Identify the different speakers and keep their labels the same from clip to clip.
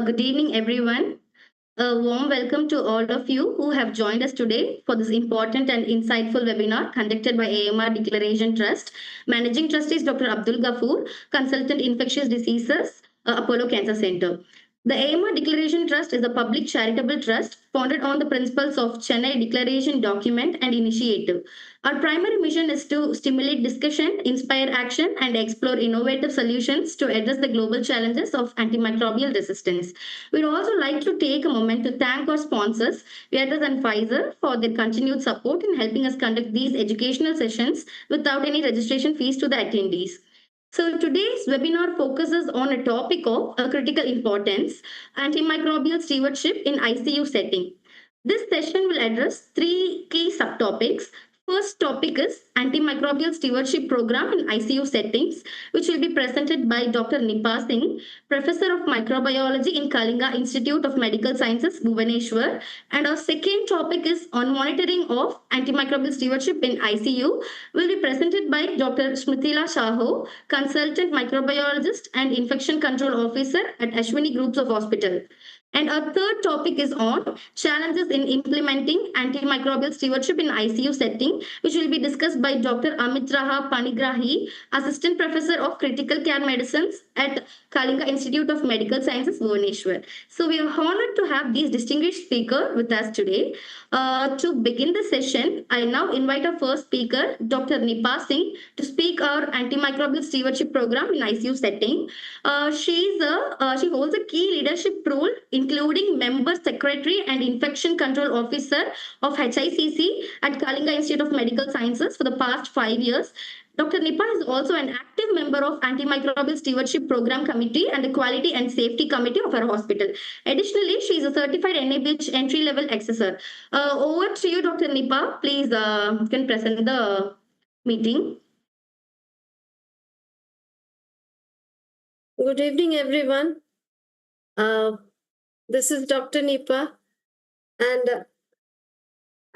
Speaker 1: Good evening, everyone. A warm welcome to all of you who have joined us today for this important and insightful webinar conducted by AMR Declaration Trust. Managing Trustee is Dr. Abdul Ghafoor, Consultant Infectious Diseases, Apollo Cancer Center. The AMR Declaration Trust is a public charitable trust founded on the principles of Chennai Declaration Document and Initiative. Our primary mission is to stimulate discussion, inspire action, and explore innovative solutions to address the global challenges of antimicrobial resistance. We'd also like to take a moment to thank our sponsors, Viatris and Pfizer, for their continued support in helping us conduct these educational sessions without any registration fees to the attendees. So today's webinar focuses on a topic of critical importance, antimicrobial stewardship in ICU setting. This session will address three key subtopics. First topic is antimicrobial stewardship program in ICU settings, which will be presented by Dr. Nipa Singh, Professor of Microbiology in Kalinga Institute of Medical Sciences, Bhubaneswar. And our second topic is on monitoring of antimicrobial stewardship in ICU, will be presented by Dr. Smritila Shaho, Consultant Microbiologist and Infection Control Officer at Ashwini Groups of Hospital. And our third topic is on challenges in implementing antimicrobial stewardship in ICU setting, which will be discussed by Dr. Amit Raha Panigrahi, Assistant Professor of Critical Care Medicines at Kalinga Institute of Medical Sciences, Bhubaneswar. So we are honored to have these distinguished speakers with us today. To begin the session, I now invite our first speaker, Dr. Nipa Singh, to speak our antimicrobial stewardship program in ICU setting. She holds a key leadership role, including member secretary and infection control officer of HICC at Kalinga Institute of Medical Sciences for the past 5 years. Dr. Nipa is also an active member of Antimicrobial Stewardship Program Committee and the Quality and Safety Committee of our hospital. Additionally, she is a certified NABH entry-level accessor. Over to you, Dr. Nipa. Please, you can present the meeting.
Speaker 2: Good evening, everyone. This is Dr. Nipa, and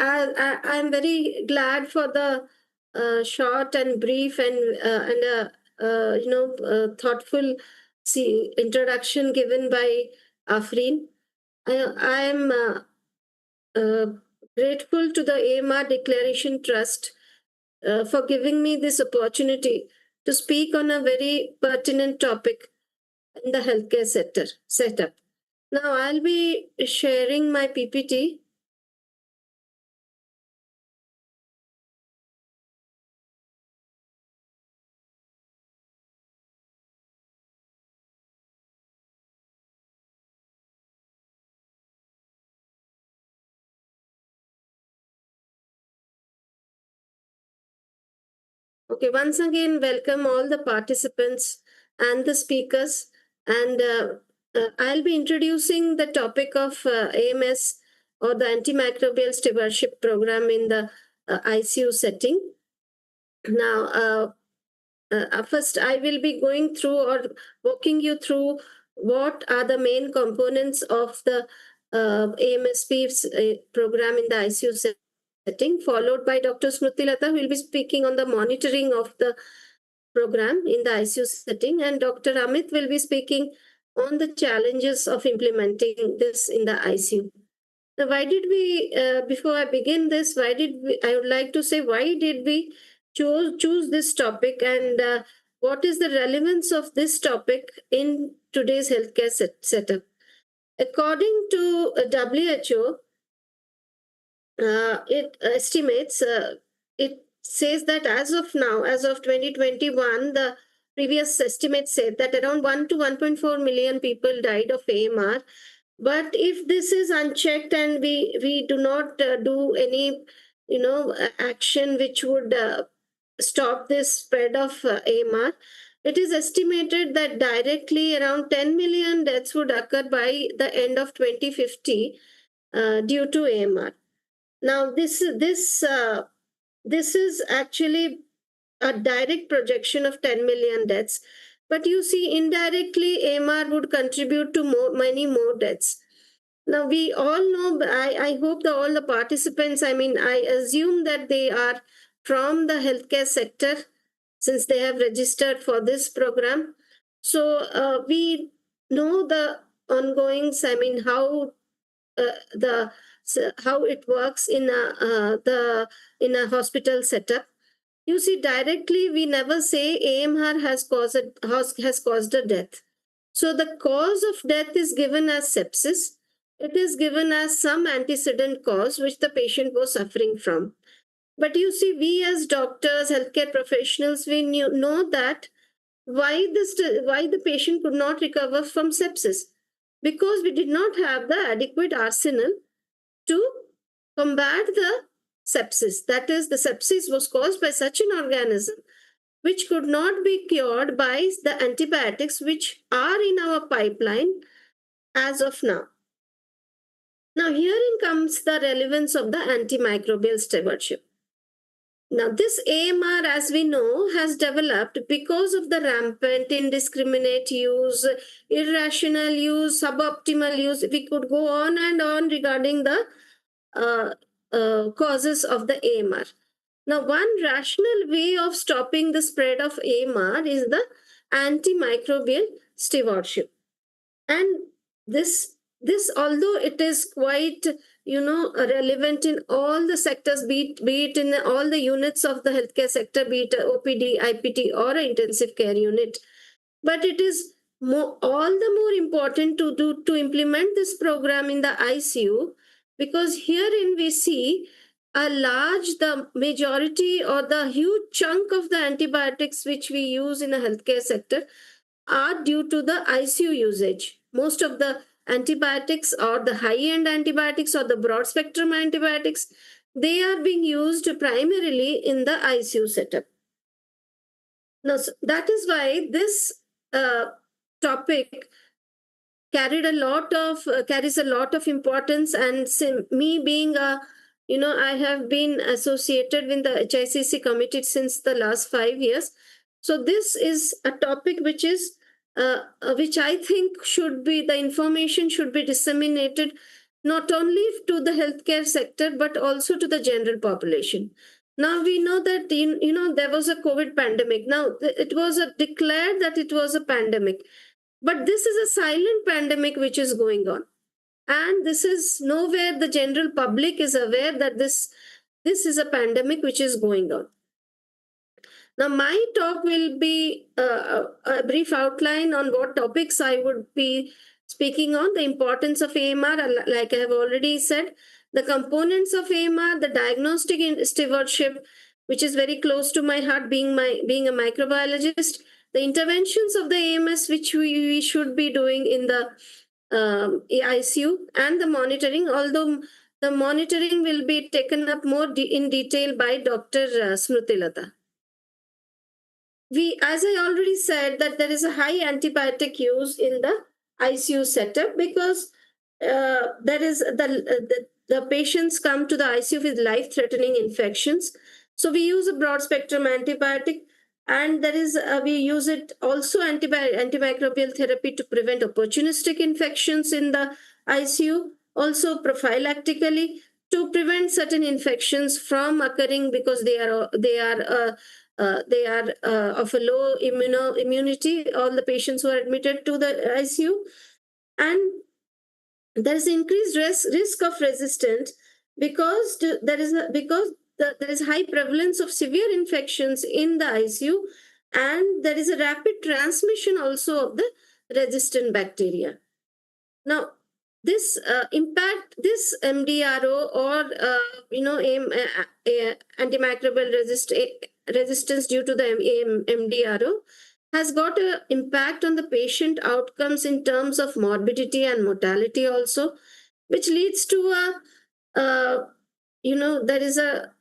Speaker 2: I'm very glad for the short and brief and thoughtful introduction given by Afreen. I am grateful to the AMR Declaration Trust for giving me this opportunity to speak on a very pertinent topic in the healthcare sector setup. Now I'll be sharing my PPT. Okay, once again, welcome all the participants and the speakers. And I'll be introducing the topic of AMS or the Antimicrobial Stewardship Program in the ICU setting. Now, first, I will be going through or walking you through what are the main components of the AMSP program in the ICU setting, followed by Dr. Smriti Lata, who will be speaking on the monitoring of the program in the ICU setting, and Dr. Amit will be speaking on the challenges of implementing this in the ICU. Now, why did we, before I begin this, I would like to say, why did we choose this topic, and what is the relevance of this topic in today's healthcare setup? According to WHO, it estimates, it says that as of now, as of 2021, the previous estimates said that around 1 to 1.4 million people died of AMR. But if this is unchecked and we do not do any, action which would stop this spread of AMR, it is estimated that directly around 10 million deaths would occur by the end of 2050 due to AMR. Now, this is actually a direct projection of 10 million deaths. But you see, indirectly, AMR would contribute to many more deaths. Now, we all know, I hope that all the participants, I assume that they are from the healthcare sector since they have registered for this program. So we know the ongoings. I mean, the how it works in a hospital setup. You see, directly we never say AMR has caused a death. So the cause of death is given as sepsis. It is given as some antecedent cause which the patient was suffering from. But you see, we as doctors, healthcare professionals, we know that why the patient could not recover from sepsis, because we did not have the adequate arsenal to combat the sepsis. That is, the sepsis was caused by such an organism which could not be cured by the antibiotics which are in our pipeline as of now. Now, herein comes the relevance of the antimicrobial stewardship. Now, this AMR, as we know, has developed because of the rampant, indiscriminate use, irrational use, suboptimal use. We could go on and on regarding the uh, causes of the AMR. Now, one rational way of stopping the spread of AMR is the antimicrobial stewardship. And this although it is quite relevant in all the sectors, be it in all the units of the healthcare sector, be it OPD, IPT, or an intensive care unit, but it is all the more important to implement this program in the ICU, because herein we see the majority or the huge chunk of the antibiotics which we use in the healthcare sector are due to the ICU usage. Most of the antibiotics, or the high-end antibiotics, or the broad spectrum antibiotics, they are being used primarily in the ICU setup. Now, that is why this topic carries a lot of importance. And me being I have been associated with the HICC committee since the last 5 years. So this is a topic which I think the information should be disseminated not only to the healthcare sector but also to the general population. Now we know that there was a COVID pandemic. Now it was declared that it was a pandemic, but this is a silent pandemic which is going on, and this is nowhere the general public is aware that this is a pandemic which is going on. Now, my talk will be a brief outline on what topics I would be speaking on: the importance of AMR, like I have already said, the components of AMR, the diagnostic stewardship, which is very close to my heart, being a microbiologist, the interventions of the AMS, which we should be doing in the ICU, and the monitoring, although the monitoring will be taken up more in detail by Dr. Smrutilata. As I already said, that there is a high antibiotic use in the ICU setup, because there is the patients come to the ICU with life-threatening infections. So we use a broad spectrum antibiotic, and there is we use it also antimicrobial therapy to prevent opportunistic infections in the ICU, also prophylactically to prevent certain infections from occurring, because they are of a low immunity, all the patients who are admitted to the ICU. And there is increased risk of resistance, because there is high prevalence of severe infections in the ICU, and there is a rapid transmission also of the resistant bacteria. Now, this MDRO, or antimicrobial resistance due to the MDRO, has got an impact on the patient outcomes in terms of morbidity and mortality also, which leads to there is a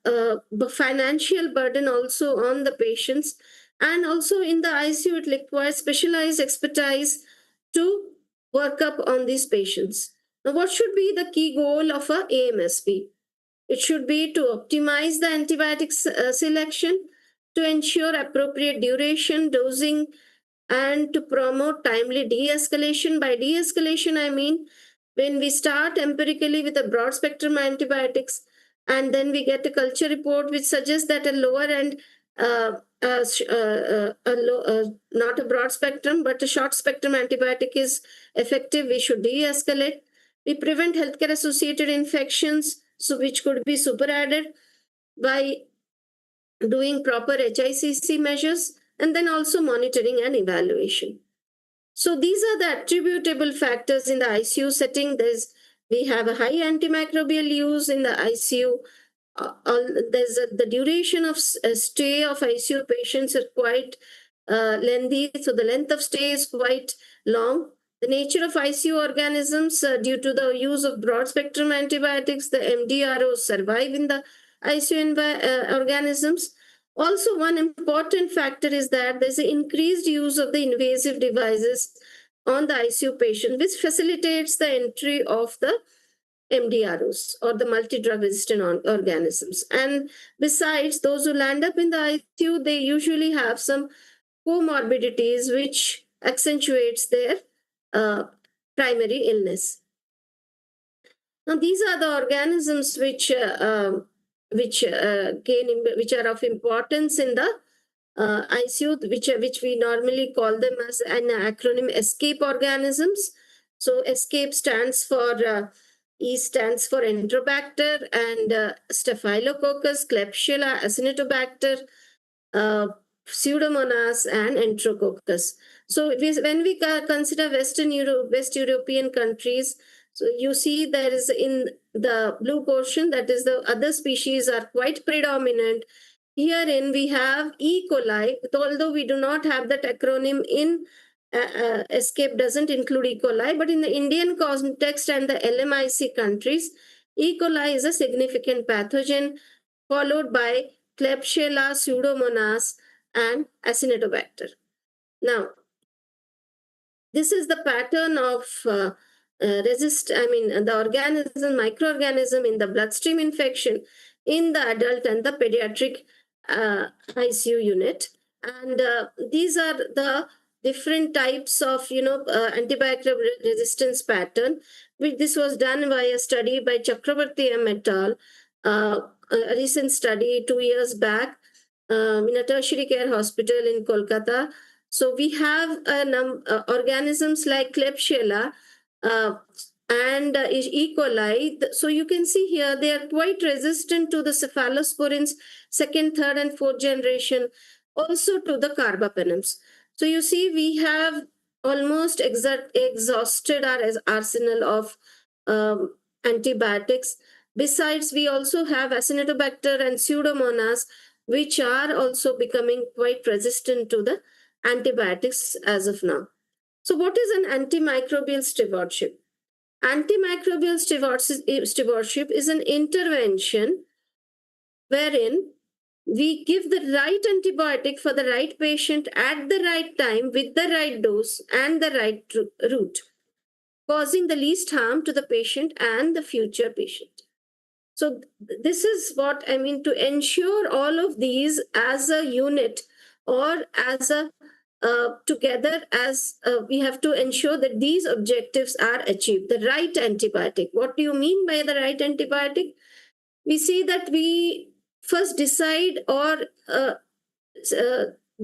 Speaker 2: financial burden also on the patients. And also in the ICU, it requires specialized expertise to work up on these patients. Now, what should be the key goal of a AMSP? It should be to optimize the antibiotic selection, to ensure appropriate duration, dosing, and to promote timely de-escalation. By de-escalation, I mean when we start empirically with a broad spectrum antibiotics, and then we get a culture report which suggests that a lower end not a broad spectrum, but a short spectrum antibiotic is effective, we should de-escalate. We prevent healthcare associated infections, so which could be super added by doing proper HICC measures, and then also monitoring and evaluation. So these are the attributable factors in the ICU setting. We have a high antimicrobial use in the ICU. The duration of stay of ICU patients are quite lengthy, so the length of stay is quite long. The nature of ICU organisms, due to the use of broad spectrum antibiotics, the MDROs survive in the ICU organisms. Also, one important factor is that there's an increased use of the invasive devices on the ICU patient, which facilitates the entry of the MDROs or the multi-drug resistant organisms. And besides, those who land up in the ICU, they usually have some comorbidities which accentuates their primary illness. Now, these are the organisms which are of importance in the ICU, which we normally call them as an acronym ESCAPE organisms. So ESCAPE stands for E stands for Enterobacter, and Staphylococcus, Klebsiella, Acinetobacter, Pseudomonas, and Enterococcus. So when we consider West European countries, so you see there is in the blue portion, that is the other species are quite predominant. Herein we have E. coli, although we do not have that acronym in ESCAPE doesn't include E. coli, but in the Indian context and the LMIC countries, E. coli is a significant pathogen, followed by Klebsiella, Pseudomonas, and Acinetobacter. Now, this is the pattern of the microorganism in the bloodstream infection in the adult and the pediatric ICU unit. And these are the different types of, antibacterial resistance pattern. This was done by a study by Chakrabarti et al., a recent study 2 years back in a tertiary care hospital in Kolkata. So we have organisms like Klebsiella and E. coli. So you can see here they are quite resistant to the cephalosporins, second, third, and fourth generation, also to the carbapenems. So you see we have almost exhausted our arsenal of antibiotics. Besides, we also have Acinetobacter and Pseudomonas, which are also becoming quite resistant to the antibiotics as of now. So what is an antimicrobial stewardship? Antimicrobial stewardship is an intervention wherein we give the right antibiotic for the right patient at the right time with the right dose and the right route, causing the least harm to the patient and the future patient. So this is what I mean, to ensure all of these as a unit or as a together, as we have to ensure that these objectives are achieved. The right antibiotic. What do you mean by the right antibiotic? We see that we first decide or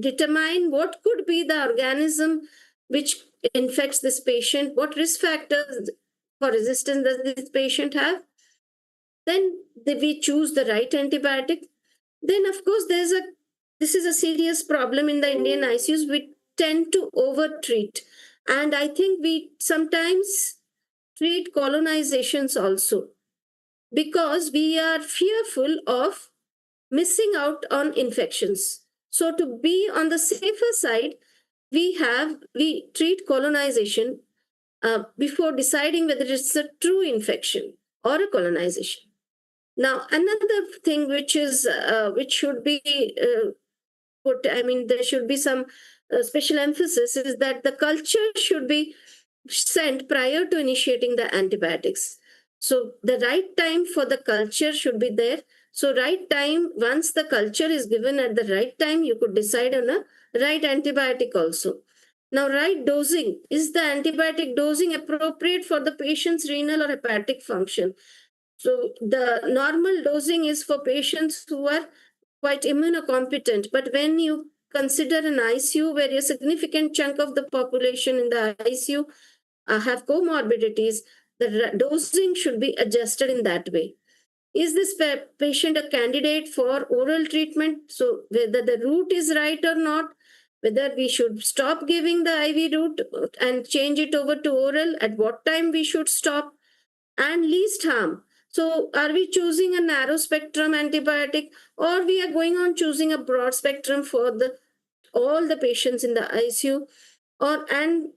Speaker 2: determine what could be the organism which infects this patient, what risk factors for resistance does this patient have. Then we choose the right antibiotic. Then, of course, this is a serious problem in the Indian ICUs. We tend to overtreat. And I think we sometimes treat colonizations also because we are fearful of missing out on infections. So to be on the safer side, we treat colonization before deciding whether it's a true infection or a colonization. Now, another thing which should be there should be some special emphasis is that the culture should be sent prior to initiating the antibiotics. So the right time for the culture should be there. So right time, once the culture is given at the right time, you could decide on a right antibiotic also. Now, right dosing. Is the antibiotic dosing appropriate for the patient's renal or hepatic function? So the normal dosing is for patients who are quite immunocompetent. But when you consider an ICU where a significant chunk of the population in the ICU have comorbidities, the dosing should be adjusted in that way. Is this patient a candidate for oral treatment? So whether the route is right or not, whether we should stop giving the IV route and change it over to oral, at what time we should stop, and least harm. So are we choosing a narrow spectrum antibiotic, or we are going on choosing a broad spectrum for the all the patients in the ICU, or and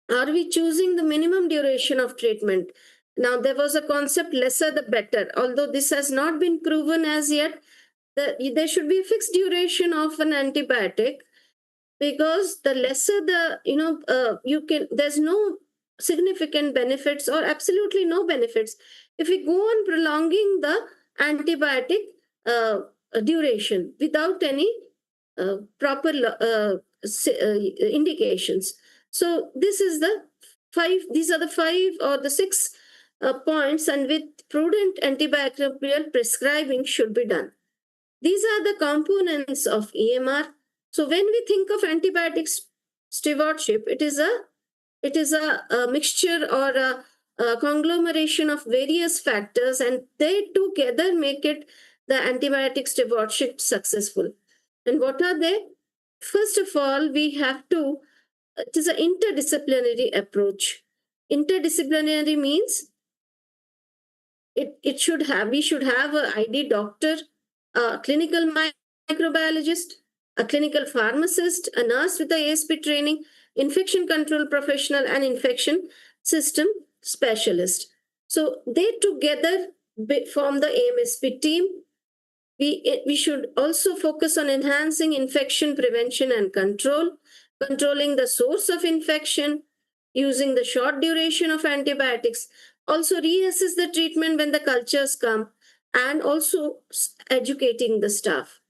Speaker 2: are we choosing the minimum duration of treatment? Now, there was a concept lesser the better, although this has not been proven as yet. There should be a fixed duration of an antibiotic, because the lesser the, you can, there's no significant benefits or absolutely no benefits if we go on prolonging the antibiotic uh, duration without any proper indications. So this is the these are the five or the six points, and with prudent antibacterial prescribing should be done. These are the components of EMR. So when we think of antibiotics stewardship, it is a mixture or a conglomeration of various factors, and they together make it the antibiotic stewardship successful. And what are they? First of all, we have to, it is an interdisciplinary approach. Interdisciplinary means it should have, we should have an ID doctor, a clinical microbiologist, a clinical pharmacist, a nurse with a ASP training, infection control professional, and infection system specialist. So they together form the AMSP team. We should also focus on enhancing infection prevention and control, controlling the source of infection, using the short duration of antibiotics, also reassess the treatment when the cultures come, and also educating the staff.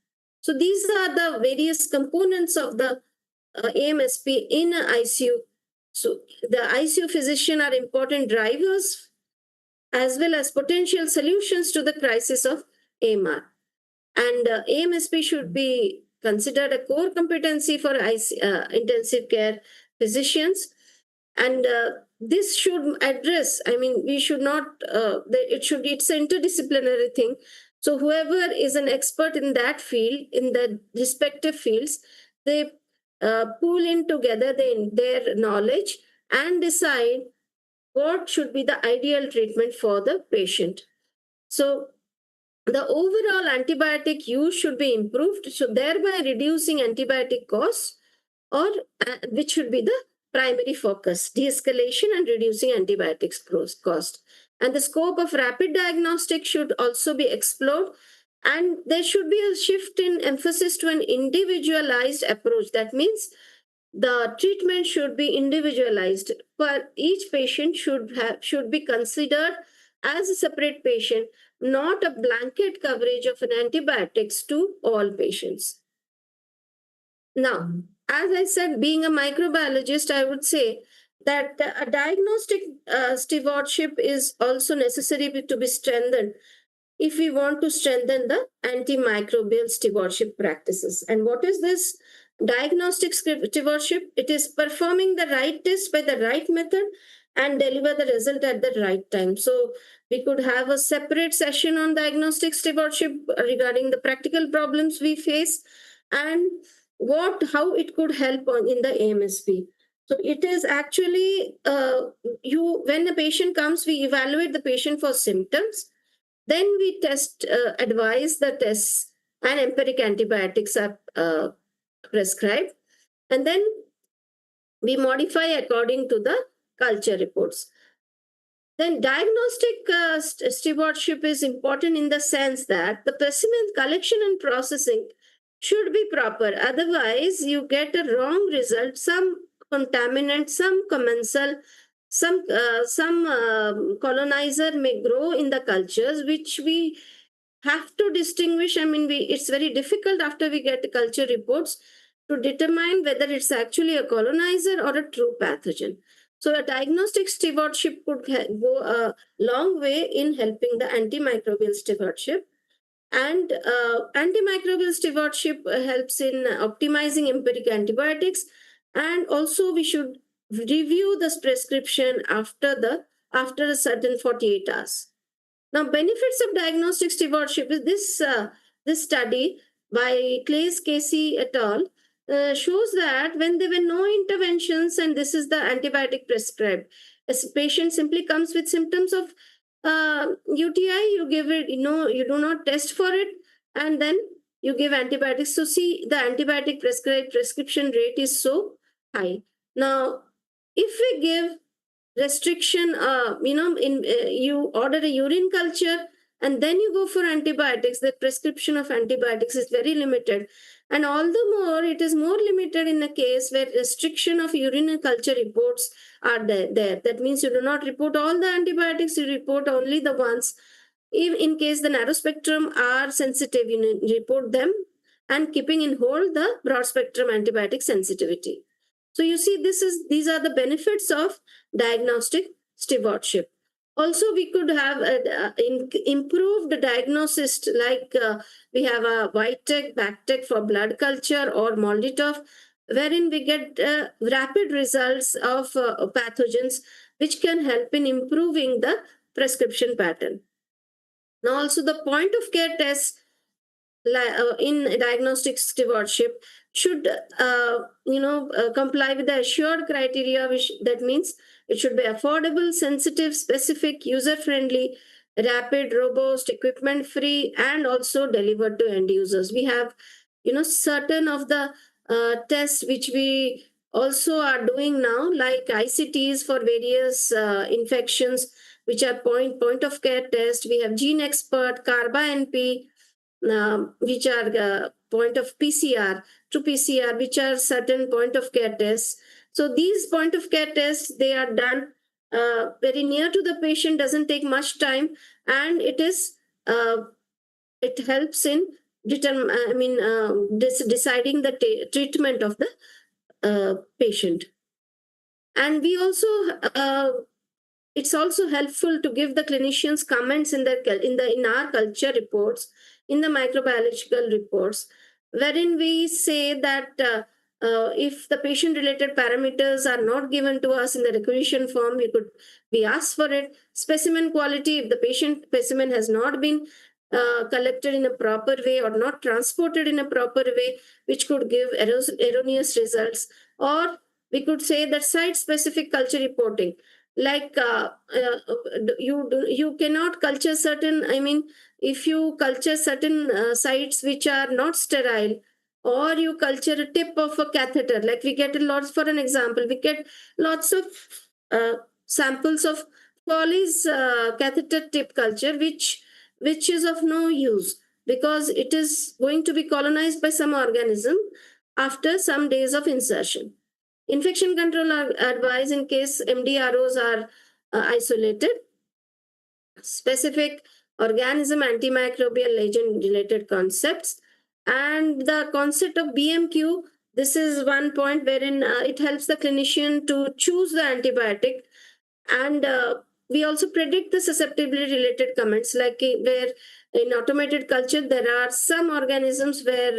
Speaker 2: So these are the various components of the AMSP in a ICU. So the ICU physician are important drivers as well as potential solutions to the crisis of AMR. And AMSP should be considered a core competency for intensive care physicians. And this should address, I mean, we should not, it's an interdisciplinary thing. So whoever is an expert in that field, in the respective fields, they pool in together their knowledge and decide what should be the ideal treatment for the patient. So the overall antibiotic use should be improved, so thereby reducing antibiotic costs, or which should be the primary focus, de-escalation and reducing antibiotics cost. And the scope of rapid diagnostic should also be explored, and there should be a shift in emphasis to an individualized approach. That means the treatment should be individualized, but each patient should be considered as a separate patient, not a blanket coverage of an antibiotics to all patients. Now, as I said, being a microbiologist, I would say that a diagnostic stewardship is also necessary to be strengthened if we want to strengthen the antimicrobial stewardship practices. And what is this diagnostic stewardship? It is performing the right test by the right method and deliver the result at the right time. So we could have a separate session on diagnostic stewardship regarding the practical problems we face and how it could help in the AMSP. So it is actually when a patient comes, we evaluate the patient for symptoms. Then we advise the tests, and empiric antibiotics are prescribed. And then we modify according to the culture reports. Then diagnostic stewardship is important in the sense that the specimen collection and processing should be proper. Otherwise, you get a wrong result. Some contaminant, some commensal, some colonizer may grow in the cultures, which we have to distinguish. I mean, it's very difficult after we get the culture reports to determine whether it's actually a colonizer or a true pathogen. So a diagnostic stewardship could go a long way in helping the antimicrobial stewardship. And antimicrobial stewardship helps in optimizing empiric antibiotics. And also we should review this prescription after a certain 48 hours. Now, benefits of diagnostic stewardship is this study by Claes Casey et al. Shows that when there were no interventions, and this is the antibiotic prescribed, a patient simply comes with symptoms of UTI, you give it, you do not test for it, and then you give antibiotics. So, see, the antibiotic prescription rate is so high. Now, if we give restriction, you order a urine culture and then you go for antibiotics, the prescription of antibiotics is very limited. And all the more it is more limited in a case where restriction of urine culture reports are there. That means you do not report all the antibiotics, you report only the ones. If in case the narrow spectrum are sensitive, you report them, and keeping in hold the broad spectrum antibiotic sensitivity. So you see, these are the benefits of diagnostic stewardship. Also, we could have improved diagnosis, like we have a White-Tech, Back-Tech for blood culture, or MALDI-TOF, wherein we get rapid results of pathogens, which can help in improving the prescription pattern. Now, also the point of care tests in diagnostic stewardship should comply with the assured criteria, which that means it should be affordable, sensitive, specific, user friendly, rapid, robust, equipment free, and also delivered to end users. We have certain of the tests which we also are doing now, like ICTs for various infections, which are point of care test. We have Gene Expert, Carba NP, which are point of PCR, to PCR, which are certain point of care tests. So these point of care tests, they are done very near to the patient, doesn't take much time, and it helps in deciding the treatment of the patient. And we also it's also helpful to give the clinicians comments in our culture reports, in the microbiological reports, wherein we say that if the patient related parameters are not given to us in the requisition form, we ask for it. Specimen quality, if the patient specimen has not been collected in a proper way or not transported in a proper way, which could give erroneous results. Or we could say that site specific culture reporting, like you cannot culture certain, if you culture certain sites which are not sterile, or you culture a tip of a catheter, like we get lots, for an example, we get lots of samples of Foley's catheter tip culture, which is of no use, because it is going to be colonized by some organism after some days of insertion. Infection control advice in case MDROs are isolated. Specific organism antimicrobial agent related concepts. And the concept of BMQ, this is one point wherein it helps the clinician to choose the antibiotic. And we also predict the susceptibility related comments, like where in automated culture, there are some organisms where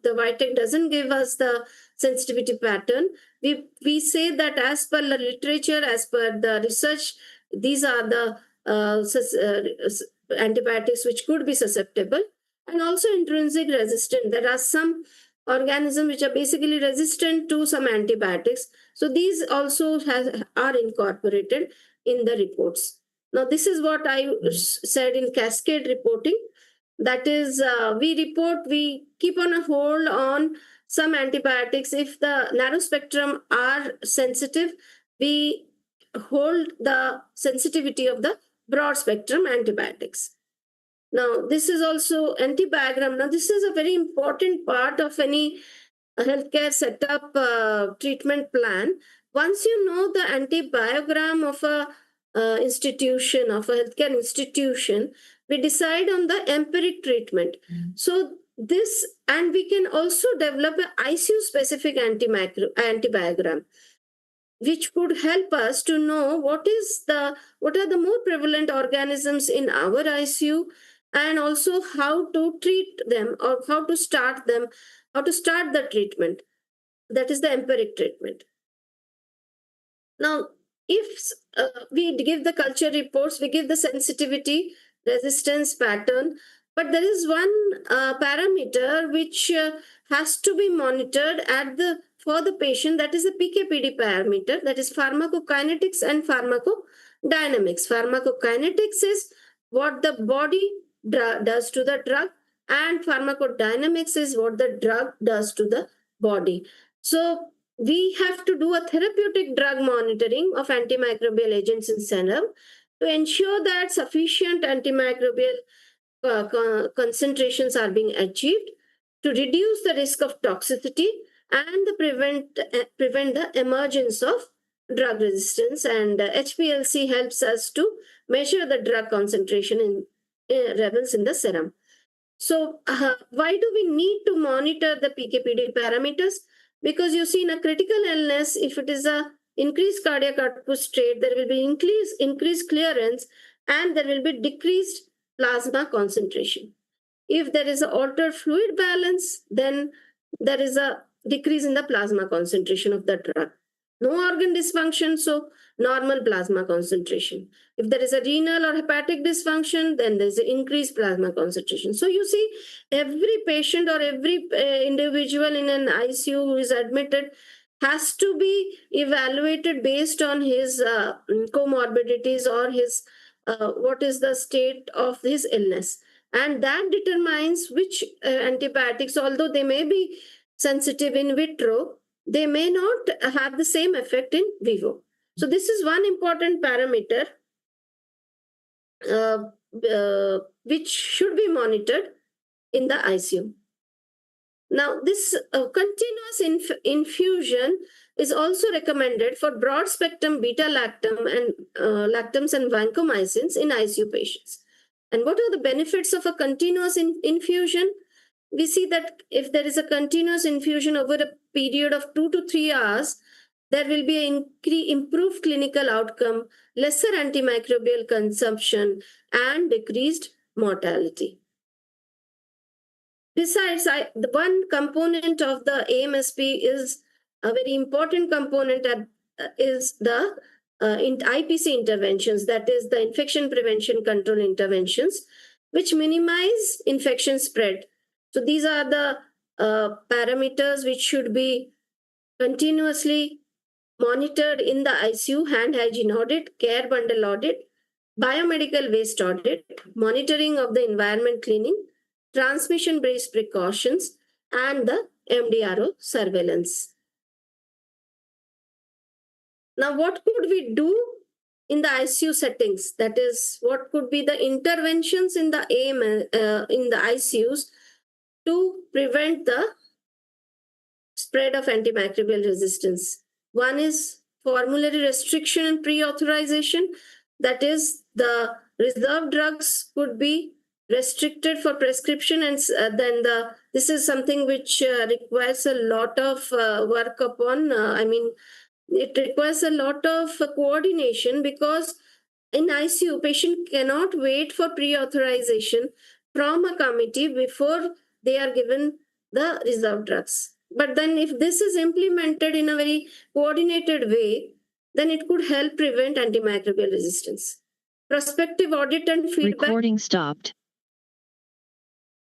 Speaker 2: the White-Tech doesn't give us the sensitivity pattern. We say that as per the literature, as per the research, these are the antibiotics which could be susceptible. And also intrinsic resistant. There are some organisms which are basically resistant to some antibiotics. So these also are incorporated in the reports. Now, this is what I said in cascade reporting. That is, we keep on a hold on some antibiotics. If the narrow spectrum are sensitive, we hold the sensitivity of the broad spectrum antibiotics. Now, this is also antibiogram. Now, this is a very important part of any healthcare setup treatment plan. Once you know the antibiogram of a institution, of a healthcare institution, we decide on the empiric treatment. So this, and we can also develop an ICU specific antibiogram, which could help us to know what are the more prevalent organisms in our ICU, and also how to treat them or how to start them, how to start the treatment. That is the empiric treatment. Now, if we give the culture reports, we give the sensitivity, resistance pattern, but there is one parameter which has to be monitored at the for the patient. That is the PKPD parameter. That is pharmacokinetics and pharmacodynamics. Pharmacokinetics is what the body does to the drug, and pharmacodynamics is what the drug does to the body. So we have to do a therapeutic drug monitoring of antimicrobial agents in serum to ensure that sufficient antimicrobial concentrations are being achieved to reduce the risk of toxicity and prevent the emergence of drug resistance. And HPLC helps us to measure the drug concentration in levels in the serum. So, why do we need to monitor the PKPD parameters? Because you see, in a critical illness, if it is a increased cardiac output state, there will be increased clearance, and there will be decreased plasma concentration. If there is an altered fluid balance, then there is a decrease in the plasma concentration of the drug. No organ dysfunction, so normal plasma concentration. If there is a renal or hepatic dysfunction, then there is an increased plasma concentration. So you see, every patient or every individual in an ICU who is admitted has to be evaluated based on his comorbidities or his what is the state of his illness, and that determines which antibiotics, although they may be sensitive in vitro, they may not have the same effect in vivo. So this is one important parameter which should be monitored in the ICU. Now, this continuous infusion is also recommended for broad spectrum beta lactam and lactams and vancomycins in ICU patients. And what are the benefits of a continuous infusion? We see that if there is a continuous infusion over a period of 2 to 3 hours, there will be an improved clinical outcome, lesser antimicrobial consumption, and decreased mortality. Besides, the one component of the AMSP is a very important component is the IPC interventions, that is the infection prevention control interventions, which minimize infection spread. So these are the parameters which should be continuously monitored in the ICU: hand hygiene audit, care bundle audit, biomedical waste audit, monitoring of the environment cleaning, transmission-based precautions, and the MDRO surveillance. Now, what could we do in the ICU settings? That is, what could be the interventions in the in the ICUs to prevent the spread of antimicrobial resistance? One is formulary restriction and pre-authorization. That is, the reserved drugs could be restricted for prescription, and then this is something which requires a lot of work upon. It requires a lot of coordination, because in ICU, patient cannot wait for pre-authorization from a committee before they are given the reserved drugs. But then if this is implemented in a very coordinated way, then it could help prevent antimicrobial resistance. Prospective audit and feedback.
Speaker 3: Recording stopped.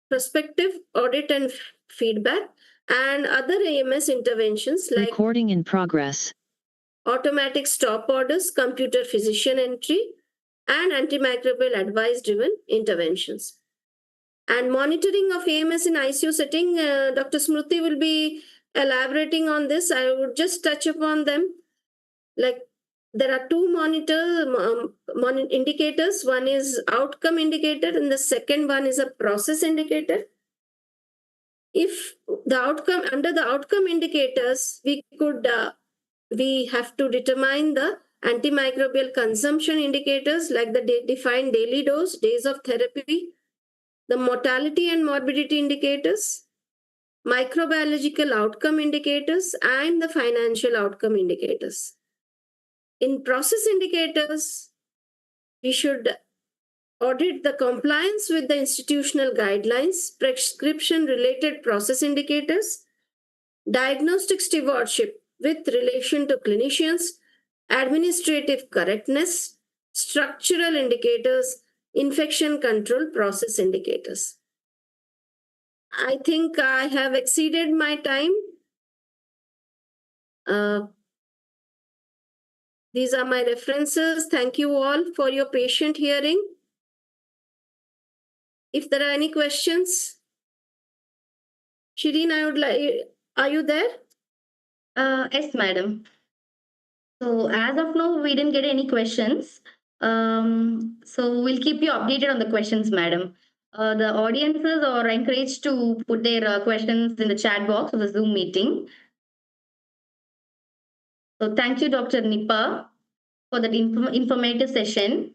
Speaker 2: Prospective audit and feedback and other AMS interventions like
Speaker 3: Recording in progress.
Speaker 2: automatic stop orders, computer physician entry, and antimicrobial advice-driven interventions. And monitoring of AMS in ICU setting, Dr. Smruti will be elaborating on this. I would just touch upon them. Like, there are two indicators. One is outcome indicator, and the second one is a process indicator. If the outcome, under the outcome indicators, we have to determine the antimicrobial consumption indicators, like the defined daily dose, days of therapy, the mortality and morbidity indicators, microbiological outcome indicators, and the financial outcome indicators. In process indicators, we should audit the compliance with the institutional guidelines, prescription related process indicators, diagnostic stewardship with relation to clinicians, administrative correctness, structural indicators, infection control process indicators. I think I have exceeded my time. These are my references. Thank you all for your patient hearing. If there are any questions, Shireen, I would like, are you there?
Speaker 1: Yes, madam. So as of now, we didn't get any questions. So we'll keep you updated on the questions, madam. The audiences are encouraged to put their questions in the chat box of the Zoom meeting. So thank you, Dr. Nipa, for that informative session.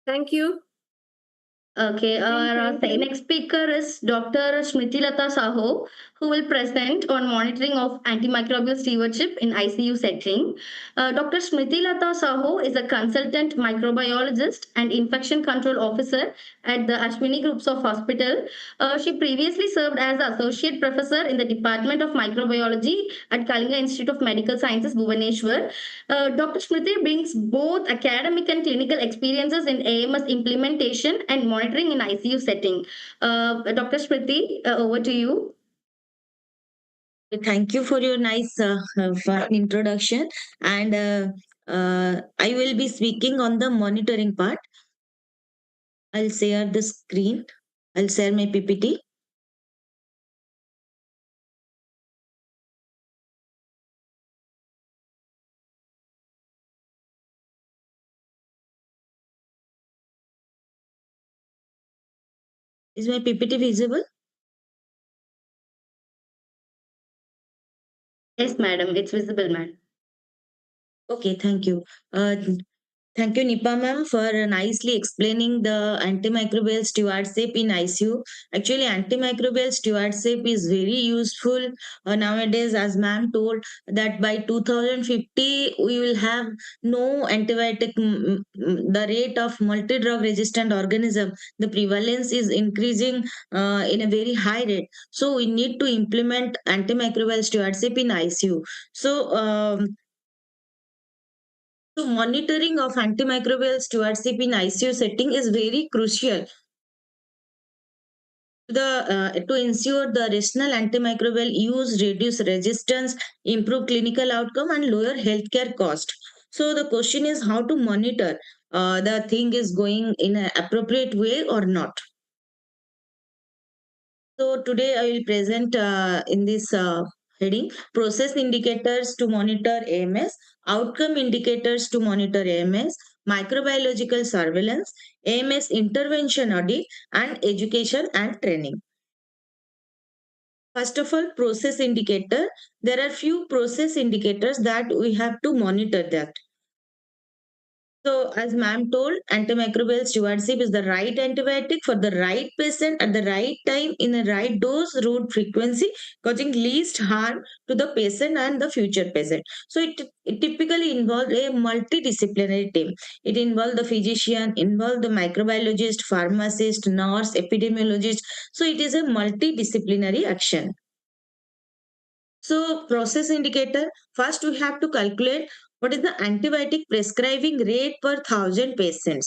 Speaker 2: Thank you.
Speaker 1: Okay, our
Speaker 2: Thank you.
Speaker 1: next speaker is Dr. Smritilata Saho, who will present on monitoring of antimicrobial stewardship in ICU setting. Dr. Smritilata Saho is a consultant microbiologist and infection control officer at the Ashwini Groups of Hospital. She previously served as associate professor in the Department of Microbiology at Kalinga Institute of Medical Sciences, Bhubaneswar. Dr. Smriti brings both academic and clinical experiences in AMS implementation and monitoring in ICU setting. Dr. Smriti, over to you.
Speaker 4: Thank you for your nice fun introduction. And I will be speaking on the monitoring part. I'll share the screen. I'll share my PPT. Is my PPT visible?
Speaker 1: Yes, madam, it's visible, madam.
Speaker 4: Okay, thank you. Thank you, Nipa ma'am, for nicely explaining the antimicrobial stewardship in ICU. Actually, antimicrobial stewardship is very useful nowadays, as ma'am told that by 2050 we will have no antibiotic. The rate of multi-drug resistant organism, the prevalence is increasing in a very high rate. So we need to implement antimicrobial stewardship in ICU. So monitoring of antimicrobial stewardship in ICU setting is very crucial to ensure the rational antimicrobial use, reduce resistance, improve clinical outcome, and lower healthcare cost. So the question is how to monitor the thing is going in an appropriate way or not. So today I will present in this heading process indicators to monitor AMS, outcome indicators to monitor AMS, microbiological surveillance, AMS intervention audit, and education and training. First of all, process indicator. There are few process indicators that we have to monitor that. So, as ma'am told, antimicrobial stewardship is the right antibiotic for the right patient at the right time in the right dose, route, frequency, causing least harm to the patient and the future patient. So, it typically involves a multidisciplinary team. It involves the physician, involves the microbiologist, pharmacist, nurse, epidemiologist. So, it is a multidisciplinary action. So process indicator, first we have to calculate what is the antibiotic prescribing rate per 1,000 patient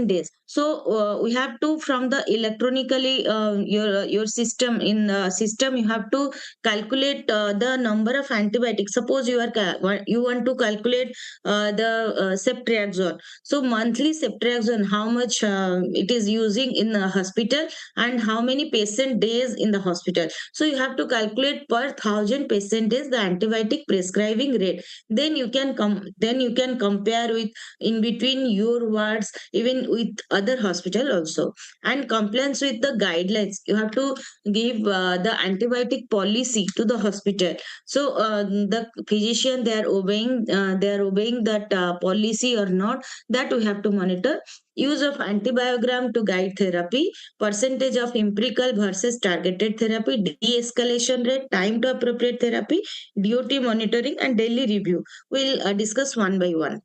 Speaker 4: days. So we have to from the electronically your system in the system you have to calculate the number of antibiotics. Suppose you want to calculate the ceftriaxone. So monthly ceftriaxone, how much it is using in the hospital and how many patient days in the hospital. So you have to calculate per 1,000 patient days the antibiotic prescribing rate. Then you can compare with in between your wards, even with other hospital also, and compliance with the guidelines. You have to give the antibiotic policy to the hospital. So the physician they are obeying that policy or not, that we have to monitor. Use of antibiogram to guide therapy, percentage of empirical versus targeted therapy, de-escalation rate, time to appropriate therapy, DOT monitoring, and daily review. We'll discuss one by one.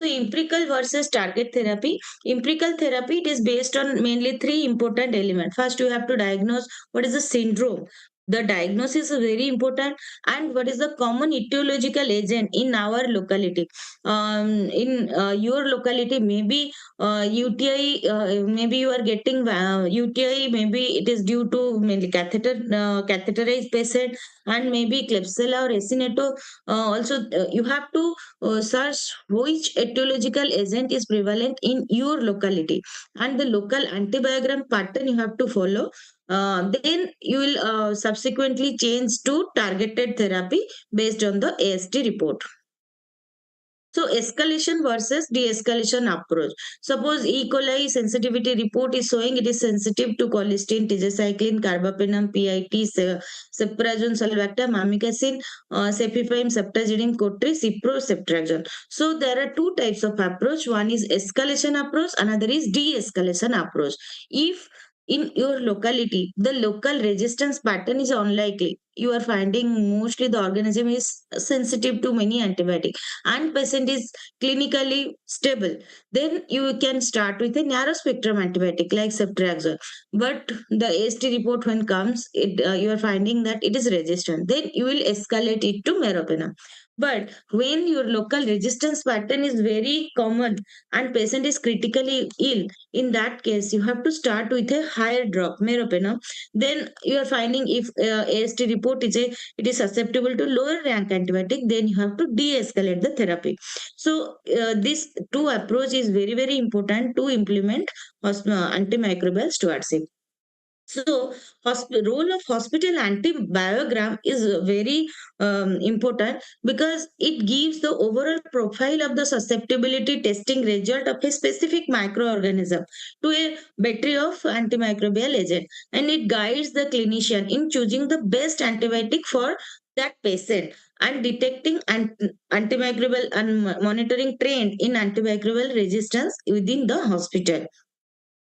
Speaker 4: So empirical versus target therapy. Empirical therapy, it is based on mainly three important elements. First, you have to diagnose what is the syndrome. The diagnosis is very important, and what is the common etiological agent in our locality. In your locality, maybe UTI, maybe you are getting UTI, maybe it is due to mainly catheterized patient, and maybe Klebsiella or Acinato. Also, you have to search which etiological agent is prevalent in your locality, and the local antibiogram pattern you have to follow. Then you will subsequently change to targeted therapy based on the AST report. So escalation versus de-escalation approach. Suppose E. coli sensitivity report is showing it is sensitive to colistin, tigecycline, carbapenem, PIT, cephrazone, sulbactam, amikacin, cefepime, ceftazidime, cotri, cipro, ceftriaxone. So there are two types of approach. One is escalation approach, another is de-escalation approach. If in your locality the local resistance pattern is unlikely, you are finding mostly the organism is sensitive to many antibiotics and patient is clinically stable, then you can start with a narrow spectrum antibiotic like ceftriaxone. But the AST report when comes, you are finding that it is resistant, then you will escalate it to meropenem. But when your local resistance pattern is very common and patient is critically ill, in that case you have to start with a higher drop meropenem. Then you are finding if AST report is a it is susceptible to lower rank antibiotic, then you have to de-escalate the therapy. So this two approach is very very important to implement antimicrobial stewardship. So, role of hospital antibiogram is very important because it gives the overall profile of the susceptibility testing result of a specific microorganism to a battery of antimicrobial agent, and it guides the clinician in choosing the best antibiotic for that patient and detecting antimicrobial and monitoring trend in antimicrobial resistance within the hospital.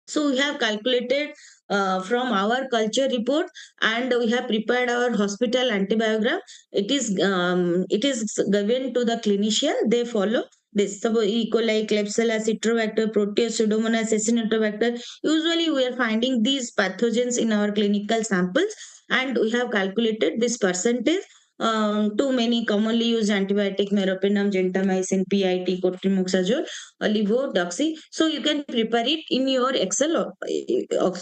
Speaker 4: So we have calculated from our culture report, and we have prepared our hospital antibiogram. It is given to the clinician. They follow this. So E. coli, Klebsiella, Citrobacter, Proteus, Pseudomonas, Acinetobacter. Usually we are finding these pathogens in our clinical samples, and we have calculated this percentage. Too many commonly used antibiotic meropenem, gentamicin, PIT, cotrimoxazole, levodoxy. So you can prepare it in your Excel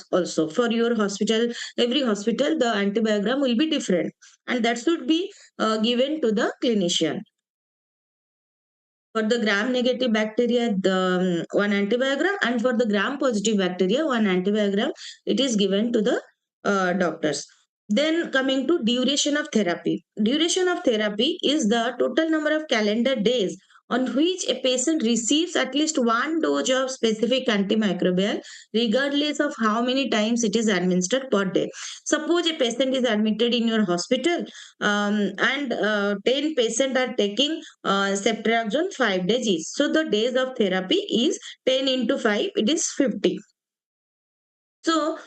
Speaker 4: also for your hospital. Every hospital, the antibiogram will be different, and that should be given to the clinician. For the gram negative bacteria, the one antibiogram, and for the gram positive bacteria, one antibiogram. It is given to the doctors. Then coming to duration of therapy. Duration of therapy is the total number of calendar days on which a patient receives at least one dose of specific antimicrobial, regardless of how many times it is administered per day. Suppose a patient is admitted in your hospital, and 10 patients are taking ceftriaxone 5 days each. So the days of therapy is 10 into 5, it is 50. So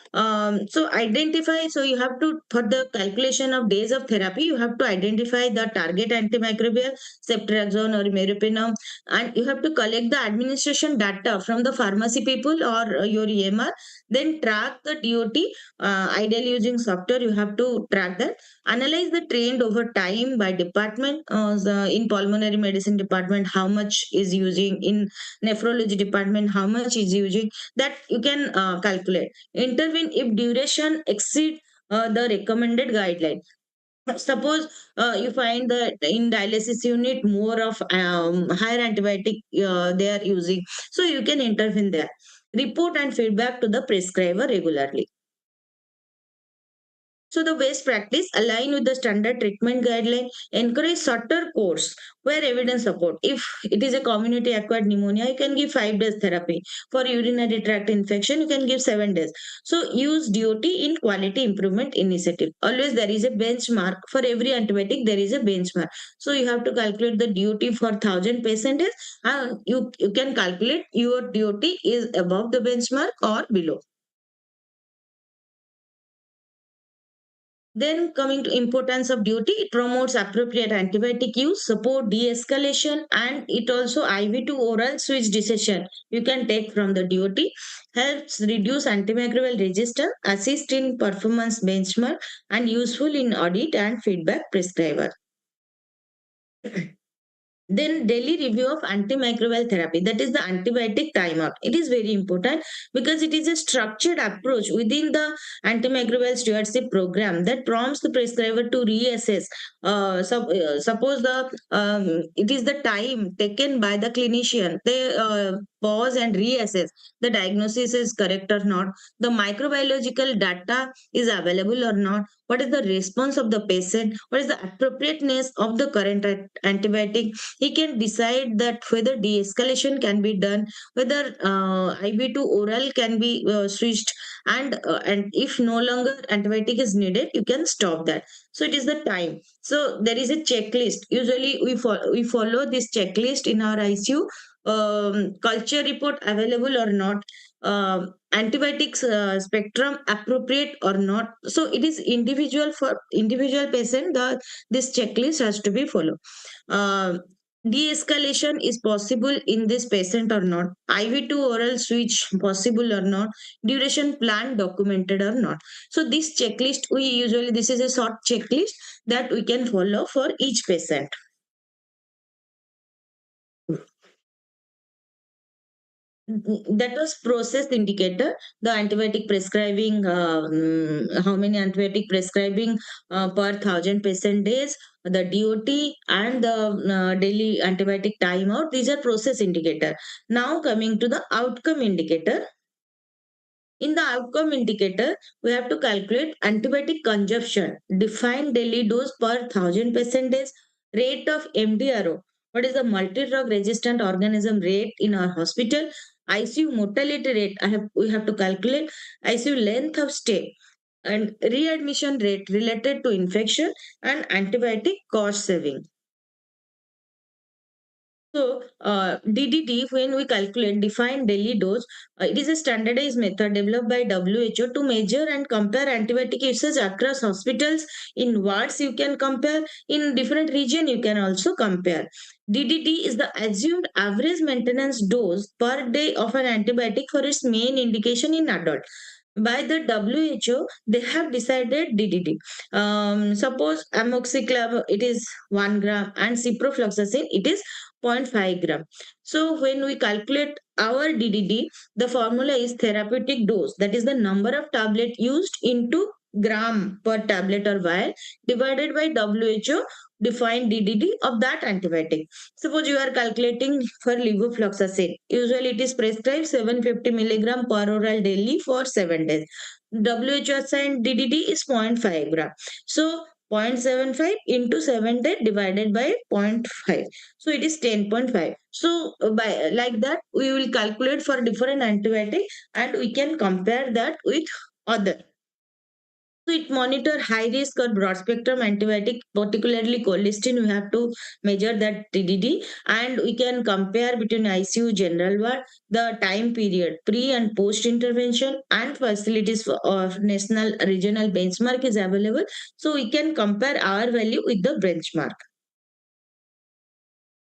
Speaker 4: identify. So you have to, for the calculation of days of therapy, you have to identify the target antimicrobial, ceftriaxone or meropenem, and you have to collect the administration data from the pharmacy people or your EMR. Then track the DOT. Ideally using software, you have to track that. Analyze the trend over time by department. In pulmonary medicine department, how much is using? In nephrology department, how much is using? That you can calculate. Intervene if duration exceed the recommended guideline. Suppose you find that in dialysis unit more of higher antibiotic they are using, so you can intervene there. Report and feedback to the prescriber regularly. So the best practice align with the standard treatment guideline, encourage shorter course where evidence support. If it is a community acquired pneumonia, you can give 5 days therapy. For urinary tract infection, you can give 7 days. So use DOT in quality improvement initiative. Always there is a benchmark for every antibiotic. There is a benchmark. So you have to calculate the DOT for 1,000 patient days, and you can calculate your DOT is above the benchmark or below. Then coming to importance of duty, it promotes appropriate antibiotic use, support de-escalation, and it also IV to oral switch decision you can take from the duty, helps reduce antimicrobial resistance, assist in performance benchmark, and useful in audit and feedback prescriber. Then daily review of antimicrobial therapy, that is the antibiotic timeout. It is very important because it is a structured approach within the antimicrobial stewardship program that prompts the prescriber to reassess. Suppose it is the time taken by the clinician. They pause and reassess the diagnosis is correct or not, the microbiological data is available or not, what is the response of the patient, what is the appropriateness of the current antibiotic. He can decide that whether de-escalation can be done, whether IV to oral can be switched, and if no longer antibiotic is needed, you can stop that. So it is the time. So there is a checklist. Usually we follow this checklist in our ICU. Culture report available or not, antibiotics spectrum appropriate or not. So it is individual for individual patient. This checklist has to be followed. Uh, De-escalation is possible in this patient or not, IV to oral switch possible or not, duration plan documented or not. So this checklist, this is a short checklist that we can follow for each patient. That was process indicator, the antibiotic prescribing, how many antibiotic prescribing per 1,000 patient days, the DOT, and the daily antibiotic timeout. These are process indicator. Now coming to the outcome indicator. In the outcome indicator, we have to calculate antibiotic consumption, define daily dose per 1,000 patient days, rate of MDRO. What is the multi-drug resistant organism rate in our hospital? ICU mortality rate. We have to calculate ICU length of stay and readmission rate related to infection and antibiotic cost saving. So, DDT, when we calculate defined daily dose, it is a standardized method developed by WHO to measure and compare antibiotic usage across hospitals. In wards, you can compare. In different region, you can also compare. DDT is the assumed average maintenance dose per day of an antibiotic for its main indication in adult. By the WHO, they have decided DDT. Suppose amoxiclav, it is 1 gram, and ciprofloxacin, it is 0.5 gram. So when we calculate our DDD, the formula is therapeutic dose. That is the number of tablet used into gram per tablet or vial divided by WHO defined DDD of that antibiotic. Suppose you are calculating for levofloxacin. Usually it is prescribed 750 milligram per oral daily for 7 days. WHO assigned DDD is 0.5 gram. So 0.75 into 7 days divided by 0.5. So it is 10.5. So by like that, we will calculate for different antibiotic and we can compare that with other. So it monitor high risk or broad spectrum antibiotic, particularly colistin. We have to measure that TDD, and we can compare between ICU general ward, the time period, pre and post intervention, and facilities for national regional benchmark is available. So we can compare our value with the benchmark.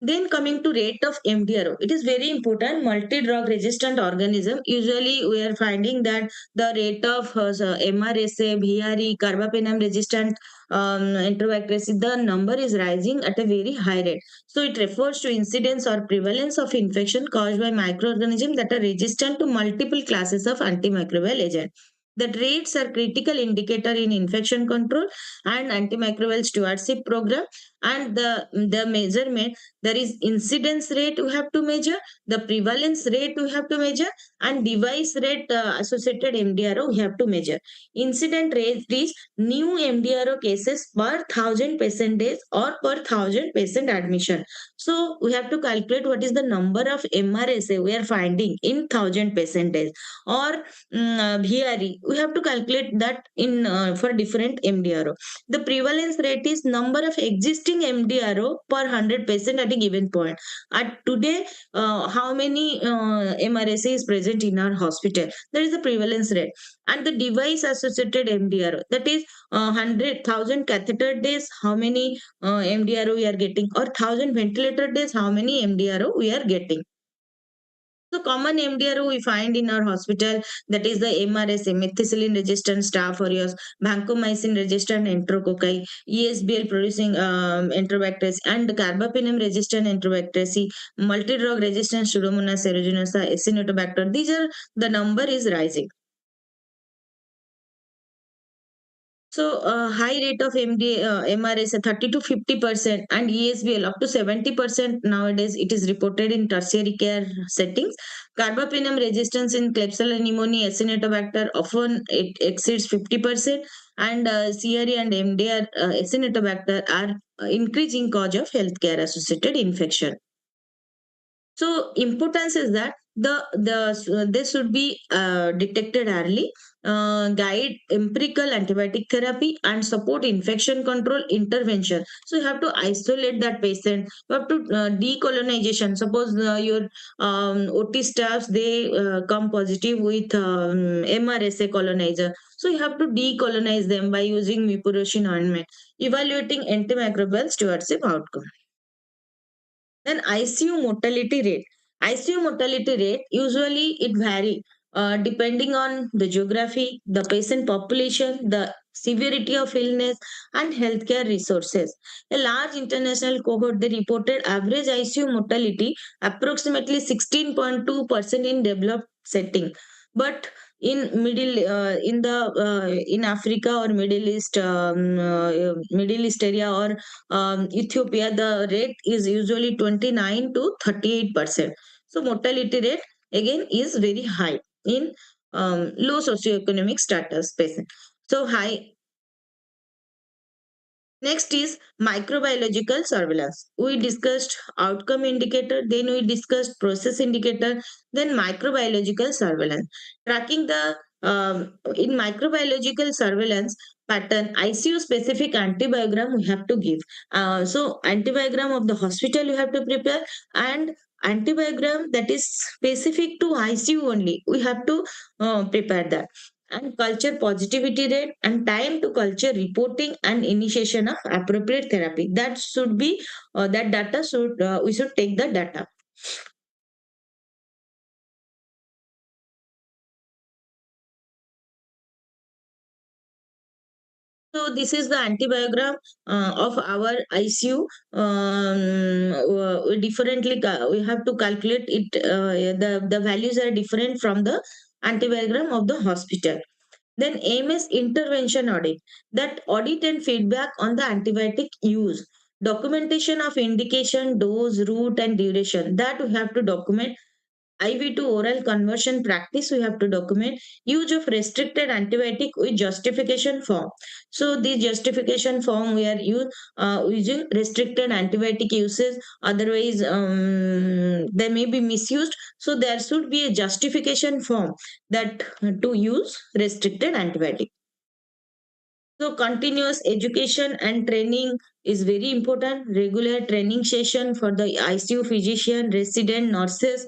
Speaker 4: Then coming to rate of MDRO, it is very important. Multi-drug resistant organism. Usually we are finding that the rate of MRSA, VRE, carbapenem resistant enterobacteriaceae, the number is rising at a very high rate. So it refers to incidence or prevalence of infection caused by microorganisms that are resistant to multiple classes of antimicrobial agent. The rates are critical indicator in infection control and antimicrobial stewardship program. And the measurement, there is incidence rate we have to measure, the prevalence rate we have to measure, and device rate associated MDRO we have to measure. Incident rate is new MDRO cases per 1,000 patient days or per 1,000 patient admission. So we have to calculate what is the number of MRSA we are finding in 1,000 percentage, or VRE. We have to calculate that in for different MDRO. The prevalence rate is number of existing MDRO per 100% at a given point. At today, how many MRSA is present in our hospital? That is the prevalence rate. And the device associated MDRO, that is 100,000 catheter days, how many MDRO we are getting, or 1,000 ventilator days, how many MDRO we are getting. So common MDRO we find in our hospital, that is the MRSA, methicillin resistant staph aureus, vancomycin resistant enterococci, ESBL producing enterobacterus, and carbapenem resistant enterobacterus, multi-drug resistant Pseudomonas aeruginosa, Acinetobacter. These are the number is rising. So high rate of MRSA 30 to 50% and ESBL up to 70% nowadays it is reported in tertiary care settings. Carbapenem resistance in Klebsiella pneumoniae, Acinetobacter often it exceeds 50%, and CRE and MDR Acinetobacter are increasing cause of healthcare associated infection. So importance is that this should be detected early, guide empirical antibiotic therapy, and support infection control intervention. So you have to isolate that patient. You have to decolonization. Suppose your OT staffs they come positive with MRSA colonizer. So you have to decolonize them by using mupirocin ointment. Evaluating antimicrobial stewardship outcome. Then ICU mortality rate. ICU mortality rate usually it vary depending on the geography, the patient population, the severity of illness, and healthcare resources. A large international cohort they reported average ICU mortality approximately 16.2% in developed setting, but in Africa or Middle East area or Ethiopia, the rate is usually 29 to 38%. So mortality rate again is very high in low socioeconomic status patient. So high. Next is microbiological surveillance. We discussed outcome indicator, then we discussed process indicator, then microbiological surveillance. Tracking the in microbiological surveillance pattern, ICU specific antibiogram we have to give. So antibiogram of the hospital you have to prepare, and antibiogram that is specific to ICU only. We have to prepare that, and culture positivity rate and time to culture reporting and initiation of appropriate therapy. That should be that data should we should take the data. So this is the antibiogram of our ICU. We differently we have to calculate it. The values are different from the antibiogram of the hospital. Then AMS intervention audit. That audit and feedback on the antibiotic use. Documentation of indication, dose, route, and duration. That we have to document. IV to oral conversion practice we have to document. Use of restricted antibiotic with justification form. So the justification form we are using restricted antibiotic uses, otherwise they may be misused. So there should be a justification form that to use restricted antibiotic. So continuous education and training is very important. Regular training session for the ICU physician, resident, nurses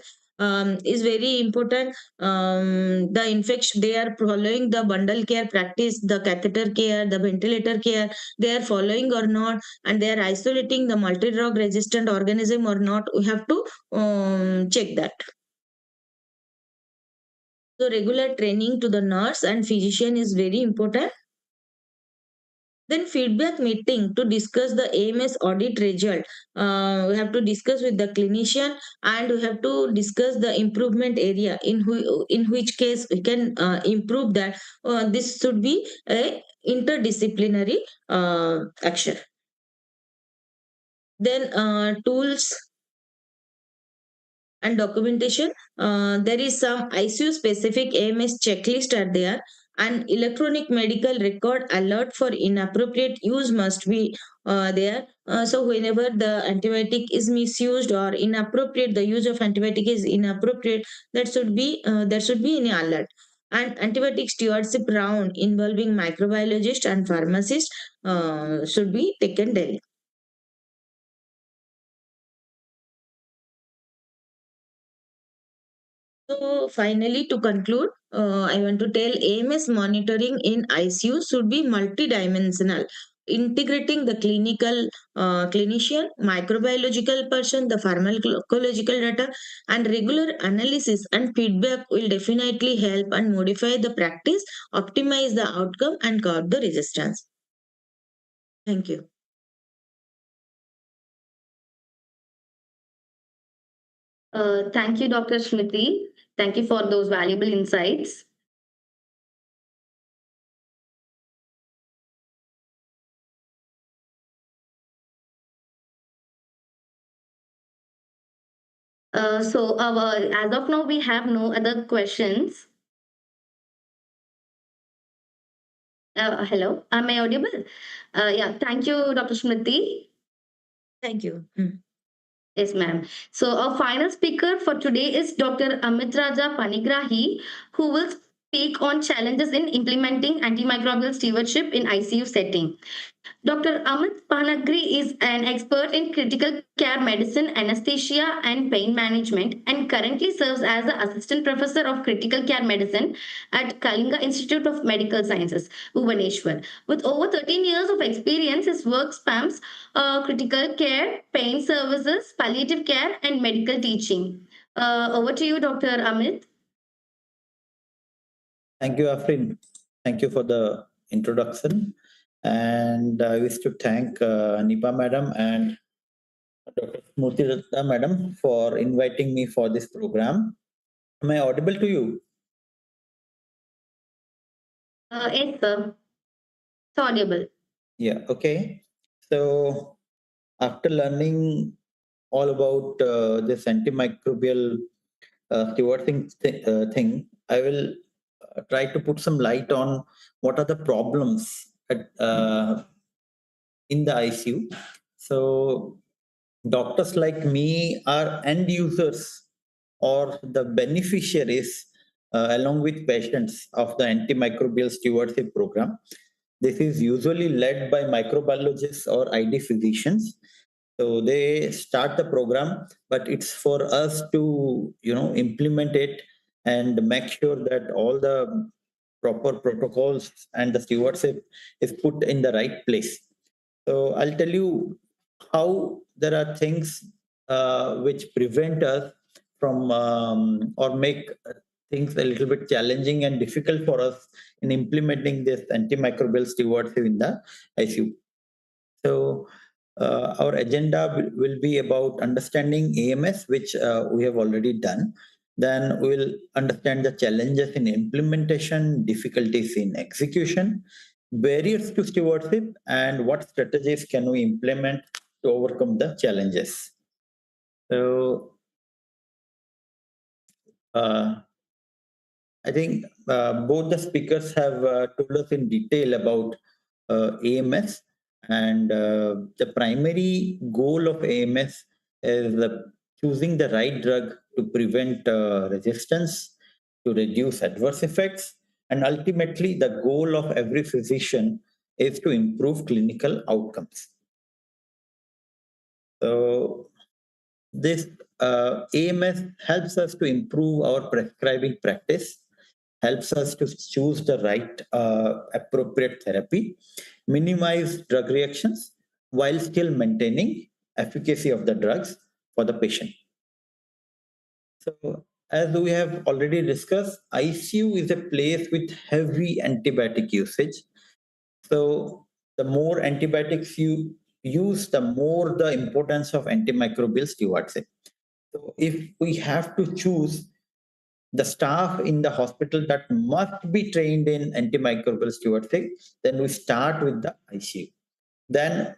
Speaker 4: is very important. The infection, they are following the bundle care practice, the catheter care, the ventilator care, they are following or not, and they are isolating the multi-drug resistant organism or not. We have to check that. So regular training to the nurse and physician is very important. Then feedback meeting to discuss the AMS audit result. We have to discuss with the clinician, and we have to discuss the improvement area in which case we can improve that. This should be a interdisciplinary action. Then tools and documentation. There is some ICU specific AMS checklist are there. An electronic medical record alert for inappropriate use must be there. So whenever the antibiotic is misused or inappropriate, the use of antibiotic is inappropriate, there should be any alert. And antibiotic stewardship round involving microbiologist and pharmacist should be taken daily. So finally, to conclude, I want to tell AMS monitoring in ICU should be multidimensional, integrating the clinician, microbiological person, the pharmacological data, and regular analysis and feedback will definitely help and modify the practice, optimize the outcome, and curb the resistance. Thank you.
Speaker 1: Thank you, Dr. Smriti. Thank you for those valuable insights. As of now, we have no other questions. Hello, am I audible? Yeah, thank you, Dr. Smriti.
Speaker 4: Thank you.
Speaker 1: Yes, ma'am. So our final speaker for today is Dr. Amit Raja Panigrahi, who will speak on challenges in implementing antimicrobial stewardship in ICU setting. Dr. Amit Panagri is an expert in critical care medicine, anesthesia, and pain management, and currently serves as the assistant professor of critical care medicine at Kalinga Institute of Medical Sciences, Bhubaneswar. With over 13 years of experience, his work spans critical care, pain services, palliative care, and medical teaching. Over to you, Dr. Amit.
Speaker 5: Thank you, Afrin. Thank you for the introduction. And I wish to thank Nipa Madam and Dr. Smurti Madam for inviting me for this program. Am I audible to you?
Speaker 1: Yes, sir. It's audible.
Speaker 5: Yeah, okay. So after learning all about this antimicrobial thing, I will try to put some light on what are the problems in the ICU. So doctors like me are end users or the beneficiaries along with patients of the antimicrobial stewardship program. This is usually led by microbiologists or ID physicians. So they start the program, but it's for us to implement it and make sure that all the proper protocols and the stewardship is put in the right place. So I'll tell you how there are things which prevent us from or make things a little bit challenging and difficult for us in implementing this antimicrobial stewardship in the ICU. So our agenda will be about understanding AMS, which we have already done. Then we'll understand the challenges in implementation, difficulties in execution, barriers to stewardship, and what strategies can we implement to overcome the challenges. So I think both the speakers have told us in detail about AMS, and the primary goal of AMS is choosing the right drug to prevent resistance, to reduce adverse effects, and ultimately the goal of every physician is to improve clinical outcomes. So this AMS helps us to improve our prescribing practice, helps us to choose the right appropriate therapy, minimize drug reactions while still maintaining efficacy of the drugs for the patient. So as we have already discussed, ICU is a place with heavy antibiotic usage. So the more antibiotics you use, the more the importance of antimicrobial stewardship. So if we have to choose the staff in the hospital that must be trained in antimicrobial stewardship, then we start with the ICU. Then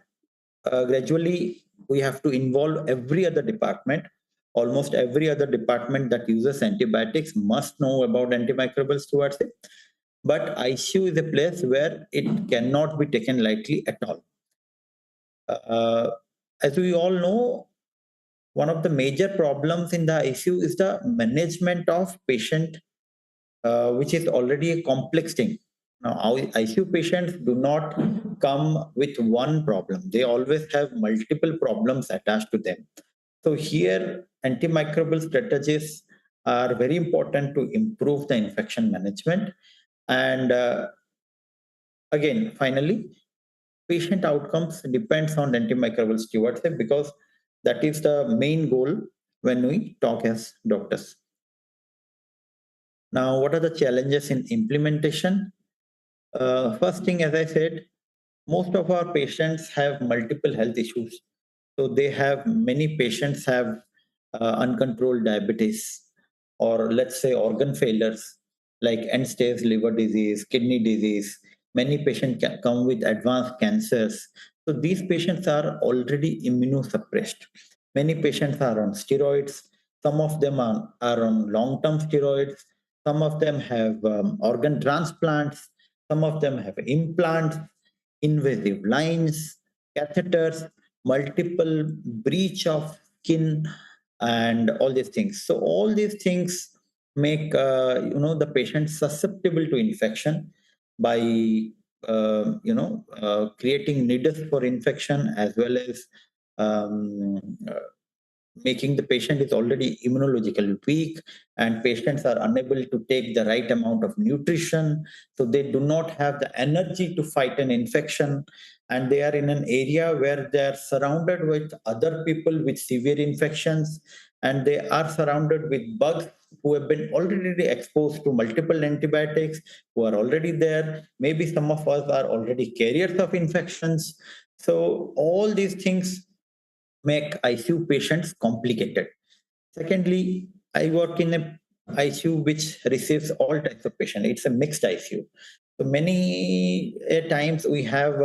Speaker 5: gradually we have to involve every other department. Almost every other department that uses antibiotics must know about antimicrobial stewardship. But ICU is a place where it cannot be taken lightly at all. Uh, as we all know, one of the major problems in the ICU is the management of patient, which is already a complex thing. Now, our ICU patients do not come with one problem; they always have multiple problems attached to them. So here, antimicrobial strategies are very important to improve the infection management. And again, finally, patient outcomes depends on antimicrobial stewardship, because that is the main goal when we talk as doctors. Now, what are the challenges in implementation? First thing, as I said, most of our patients have multiple health issues. So they have, many patients have uncontrolled diabetes, or let's say organ failures like end stage liver disease, kidney disease. Many patients can come with advanced cancers. So these patients are already immunosuppressed. Many patients are on steroids. Some of them are on long term steroids. Some of them have organ transplants. Some of them have implants, invasive lines, catheters, multiple breach of skin, and all these things. So all these things make the patient susceptible to infection by creating needles for infection, as well as um, making the patient is already immunologically weak, and patients are unable to take the right amount of nutrition, so they do not have the energy to fight an infection, and they are in an area where they are surrounded with other people with severe infections, and they are surrounded with bugs who have been already exposed to multiple antibiotics, who are already there. Maybe some of us are already carriers of infections. So all these things make ICU patients complicated. Secondly, I work in a ICU which receives all types of patients. It's a mixed ICU. So many times we have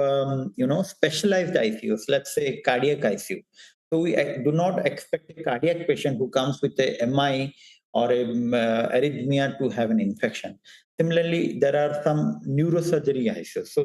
Speaker 5: specialized ICUs. Let's say cardiac ICU. So we do not expect a cardiac patient who comes with a MI or a arrhythmia to have an infection. Similarly, there are some neurosurgery ICUs. So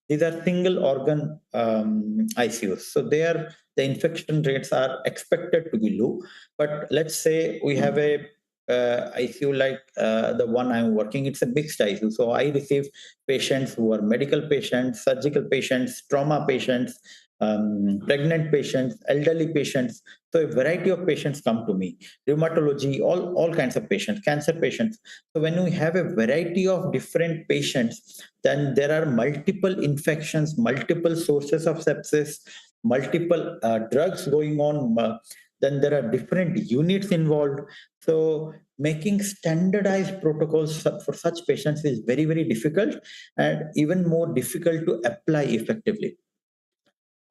Speaker 5: these are single organ ICUs. So the infection rates are expected to be low. But let's say we have a ICU like the one I'm working, it's a mixed ICU. So I receive patients who are medical patients, surgical patients, trauma patients, pregnant patients, elderly patients. So a variety of patients come to me. Rheumatology, all kinds of patients, cancer patients. So when we have a variety of different patients, then there are multiple infections, multiple sources of sepsis, multiple drugs going on. Then there are different units involved. So making standardized protocols for such patients is very, very difficult, and even more difficult to apply effectively.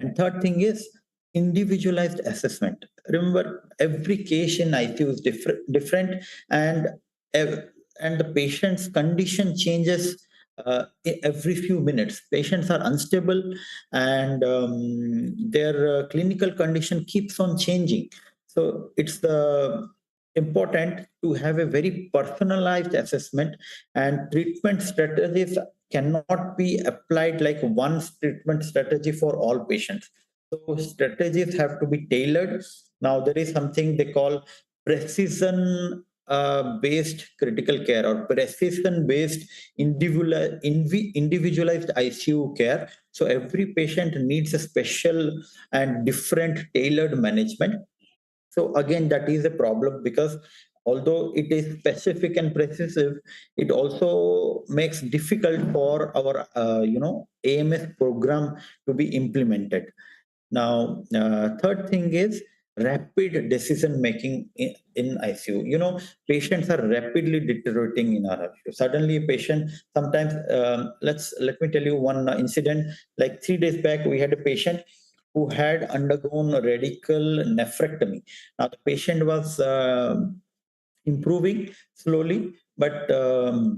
Speaker 5: And third thing is individualized assessment. Remember, every case in ICU is different, and and the patient's condition changes every few minutes. Patients are unstable, and their clinical condition keeps on changing. So it's important to have a very personalized assessment, and treatment strategies cannot be applied like one treatment strategy for all patients. So strategies have to be tailored. Now there is something they call precision based critical care, or precision based individualized ICU care. So every patient needs a special and different tailored management. So again, that is a problem, because although it is specific and precise, it also makes difficult for our AMS program to be implemented. Now, third thing is rapid decision making in ICU. Patients are rapidly deteriorating in our ICU. Suddenly, a patient sometimes. Let me tell you one incident. Like 3 days back, we had a patient who had undergone radical nephrectomy. Now, the patient was improving slowly, but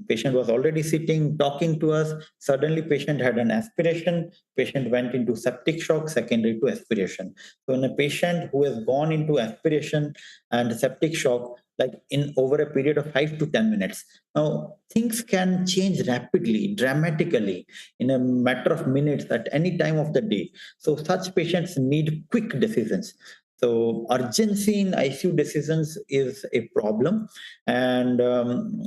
Speaker 5: patient was already sitting, talking to us. Suddenly, patient had an aspiration. Patient went into septic shock, secondary to aspiration. So, in a patient who has gone into aspiration and septic shock, like in over a period of 5 to 10 minutes, now things can change rapidly, dramatically, in a matter of minutes at any time of the day. So, such patients need quick decisions. So urgency in ICU decisions is a problem, and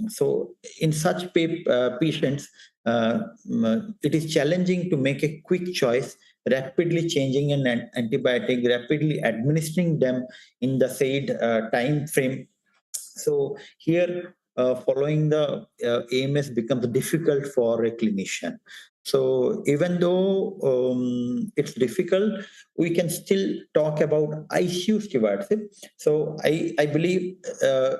Speaker 5: so in such patients, it is challenging to make a quick choice, rapidly changing an antibiotic, rapidly administering them in the said time frame. So here, following the AMS becomes difficult for a clinician. So even though it's difficult, we can still talk about ICU stewardship. So I believe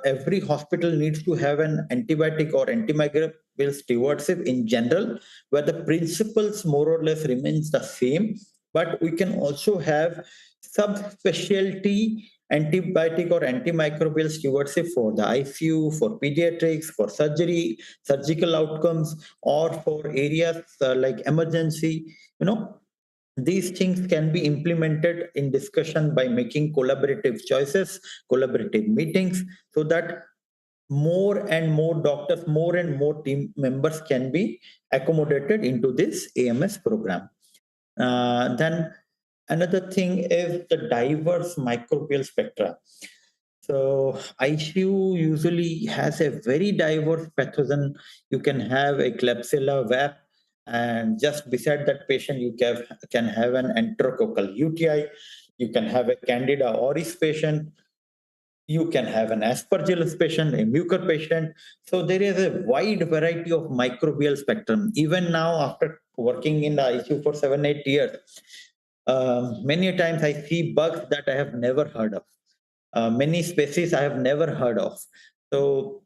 Speaker 5: every hospital needs to have an antibiotic or antimicrobial stewardship in general, where the principles more or less remains the same, but we can also have subspecialty antibiotic or antimicrobial stewardship for the ICU, for pediatrics, for surgery, surgical outcomes, or for areas like emergency. You know, these things can be implemented in discussion by making collaborative choices, collaborative meetings, so that more and more doctors, more and more team members can be accommodated into this AMS program. Then another thing is the diverse microbial spectra. So ICU usually has a very diverse pathogen. You can have a Klebsiella wap, and just beside that patient, you can have an enterococcal UTI. You can have a Candida auris patient. You can have an Aspergillus patient, a mucor patient. So there is a wide variety of microbial spectrum. Even now, after working in the ICU for 7, 8 years, many times I see bugs that I have never heard of. Many species I have never heard of. So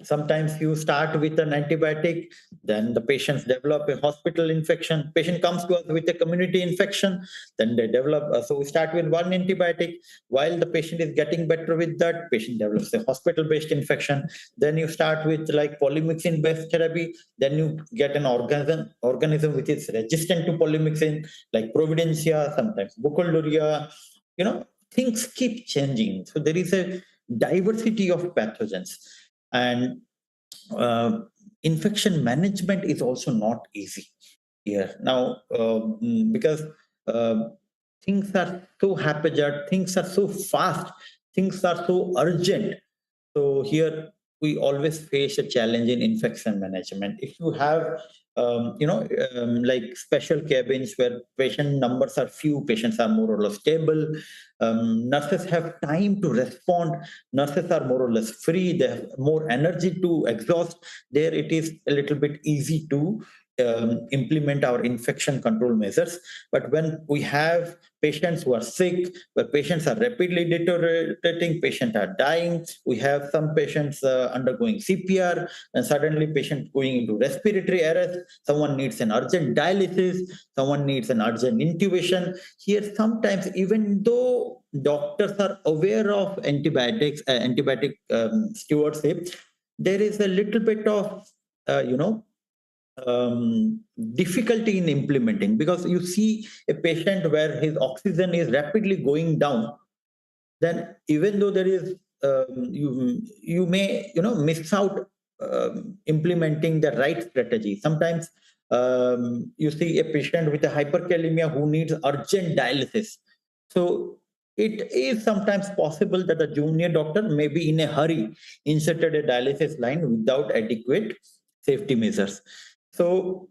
Speaker 5: sometimes you start with an antibiotic, then the patients develop a hospital infection. Patient comes to us with a community infection, then they develop. So we start with one antibiotic. While the patient is getting better with that, patient develops a hospital-based infection. Then you start with like polymyxin-based therapy. Then you get an organism which is resistant to polymyxin, like Providencia, sometimes Bucholduria. You know, things keep changing. So there is a diversity of pathogens, and uh, infection management is also not easy here now, because uh, things are so haphazard, things are so fast, things are so urgent. So here we always face a challenge in infection management. If you have, like special cabins where patient numbers are few, patients are more or less stable, nurses have time to respond, nurses are more or less free, they have more energy to exhaust. There it is a little bit easy to implement our infection control measures. But when we have patients who are sick, where patients are rapidly deteriorating, patients are dying, we have some patients undergoing CPR, and suddenly patient going into respiratory arrest, someone needs an urgent dialysis, someone needs an urgent intubation. Here sometimes, even though doctors are aware of antibiotic stewardship, there is a little bit of you know difficulty in implementing, because you see a patient where his oxygen is rapidly going down, then even though there is you may miss out implementing the right strategy. Sometimes you see a patient with a hyperkalemia who needs urgent dialysis. So it is sometimes possible that the junior doctor may be in a hurry inserted a dialysis line without adequate safety measures. So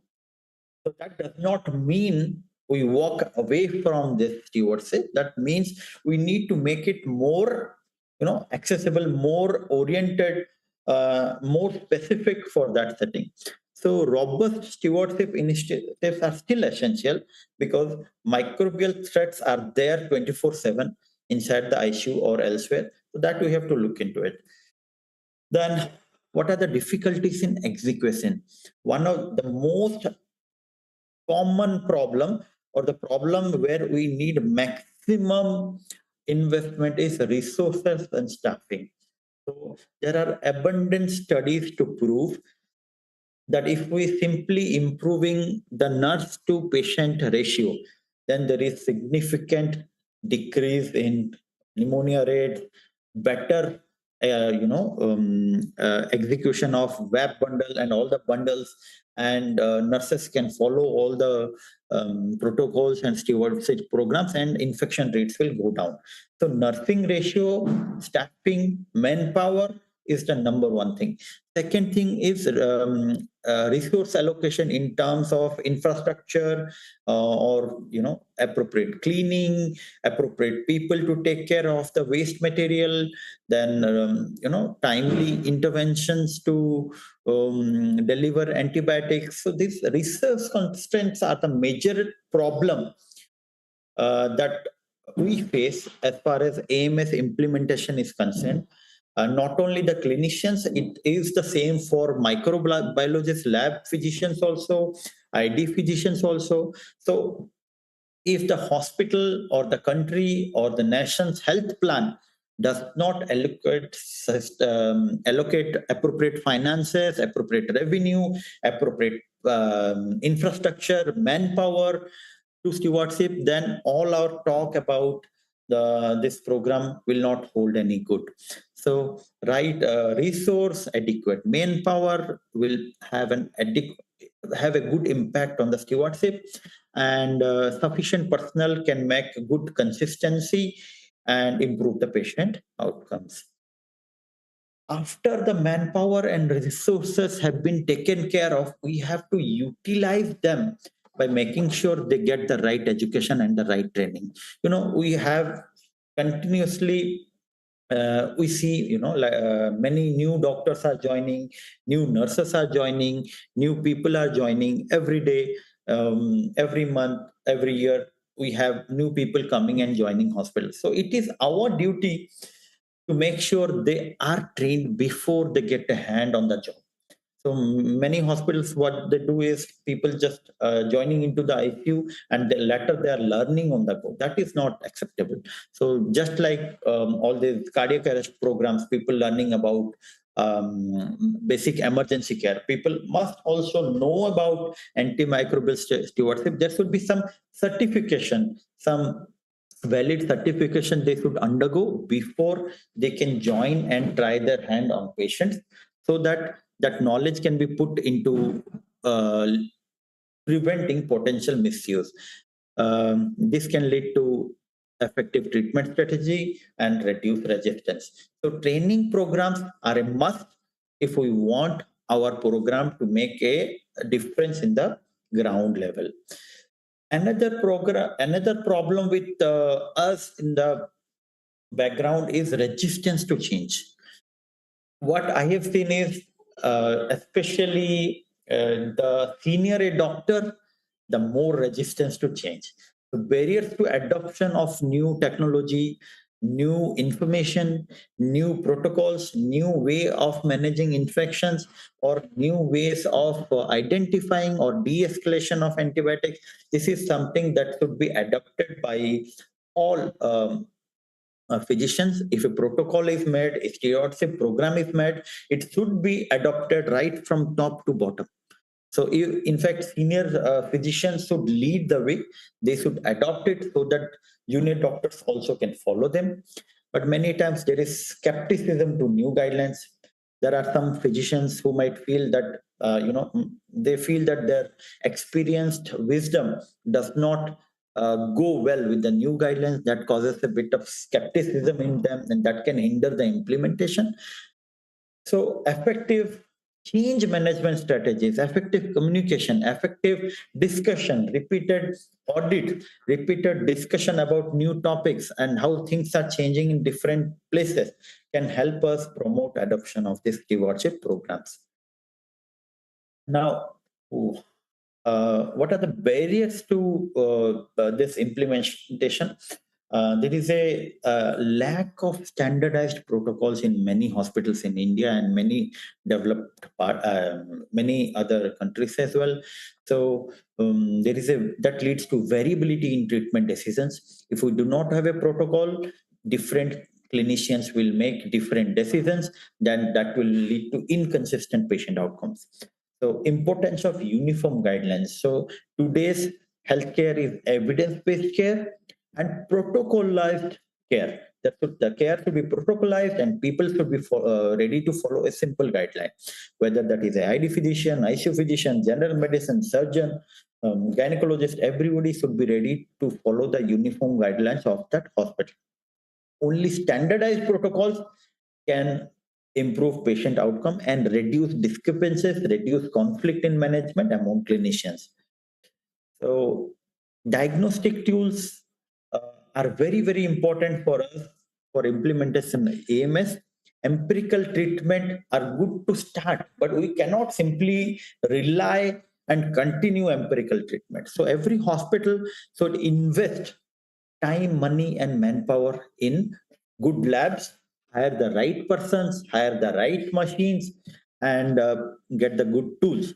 Speaker 5: that does not mean we walk away from this stewardship. That means we need to make it more, accessible, more oriented, more specific for that setting. So robust stewardship initiatives are still essential, because microbial threats are there 24/7 inside the ICU or elsewhere. So that we have to look into it. Then, what are the difficulties in execution? One of the most common problem, or the problem where we need maximum investment, is resources and staffing. So there are abundant studies to prove that if we simply improving the nurse to patient ratio, then there is significant decrease in pneumonia rate, better execution of web bundle and all the bundles, and nurses can follow all the protocols and stewardship programs, and infection rates will go down. So nursing ratio, staffing, manpower is the number one thing. Second thing is resource allocation in terms of infrastructure, or appropriate cleaning, appropriate people to take care of the waste material, then timely interventions to deliver antibiotics. So these resource constraints are the major problem that we face as far as AMS implementation is concerned. Not only the clinicians, it is the same for microbiologists, lab physicians also, ID physicians also. So if the hospital or the country or the nation's health plan does not allocate appropriate finances, appropriate revenue, appropriate infrastructure, manpower to stewardship, then all our talk about this program will not hold any good. So, right resource, adequate manpower will have have a good impact on the stewardship, and sufficient personnel can make good consistency and improve the patient outcomes. After the manpower and resources have been taken care of, we have to utilize them by making sure they get the right education and the right training. We have continuously we see many new doctors are joining, new nurses are joining, new people are joining every day, every month, every year. We have new people coming and joining hospitals. So it is our duty to make sure they are trained before they get a hand on the job. So many hospitals, what they do is people just joining into the ICU, and later they are learning on the go. That is not acceptable. So just like all these cardiac arrest programs, people learning about basic emergency care, people must also know about antimicrobial stewardship. There should be some certification, some valid certification they should undergo before they can join and try their hand on patients, so that that knowledge can be put into preventing potential misuse. This can lead to effective treatment strategy and reduce resistance. So training programs are a must if we want our program to make a difference in the ground level. Another problem with us in the background is resistance to change. What I have seen is, especially the senior a doctor, the more resistance to change. The barriers to adoption of new technology, new information, new protocols, new way of managing infections, or new ways of identifying or de-escalation of antibiotics. This is something that should be adopted by all physicians. If a protocol is made, a stewardship program is made, it should be adopted right from top to bottom. So in fact, senior physicians should lead the way. They should adopt it so that junior doctors also can follow them. But many times there is skepticism to new guidelines. There are some physicians who might feel that they feel that their experienced wisdom does not go well with the new guidelines. That causes a bit of skepticism in them, and that can hinder the implementation. So effective change management strategies, effective communication, effective discussion, repeated audit, repeated discussion about new topics and how things are changing in different places can help us promote adoption of these stewardship programs. Now, what are the barriers to this implementation? There is a lack of standardized protocols in many hospitals in India and many many other countries as well. So that leads to variability in treatment decisions. If we do not have a protocol, different clinicians will make different decisions, then that will lead to inconsistent patient outcomes. So importance of uniform guidelines. So today's healthcare is evidence-based care and protocolized care. The care should be protocolized and people should be ready to follow a simple guideline, whether that is a ID physician, ICU physician, general medicine, surgeon, gynecologist, everybody should be ready to follow the uniform guidelines of that hospital. Only standardized protocols can improve patient outcome and reduce discrepancies, reduce conflict in management among clinicians. So diagnostic tools are very, very important for us for implementation AMS. Empirical treatment are good to start, but we cannot simply rely and continue empirical treatment. So every hospital should invest time, money, and manpower in good labs, hire the right persons, hire the right machines, and get the good tools.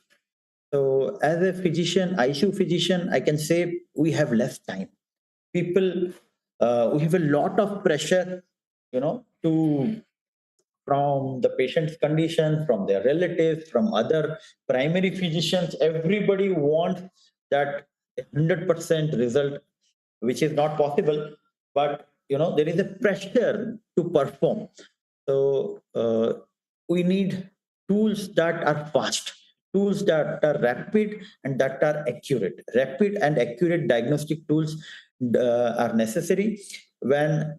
Speaker 5: So, as a physician, ICU physician, I can say we have less time. People, we have a lot of pressure, to from the patient's condition, from their relatives, from other primary physicians. Everybody wants that 100% result, which is not possible. But there is a pressure to perform. So we need tools that are fast, tools that are rapid and that are accurate. Rapid and accurate diagnostic tools are necessary when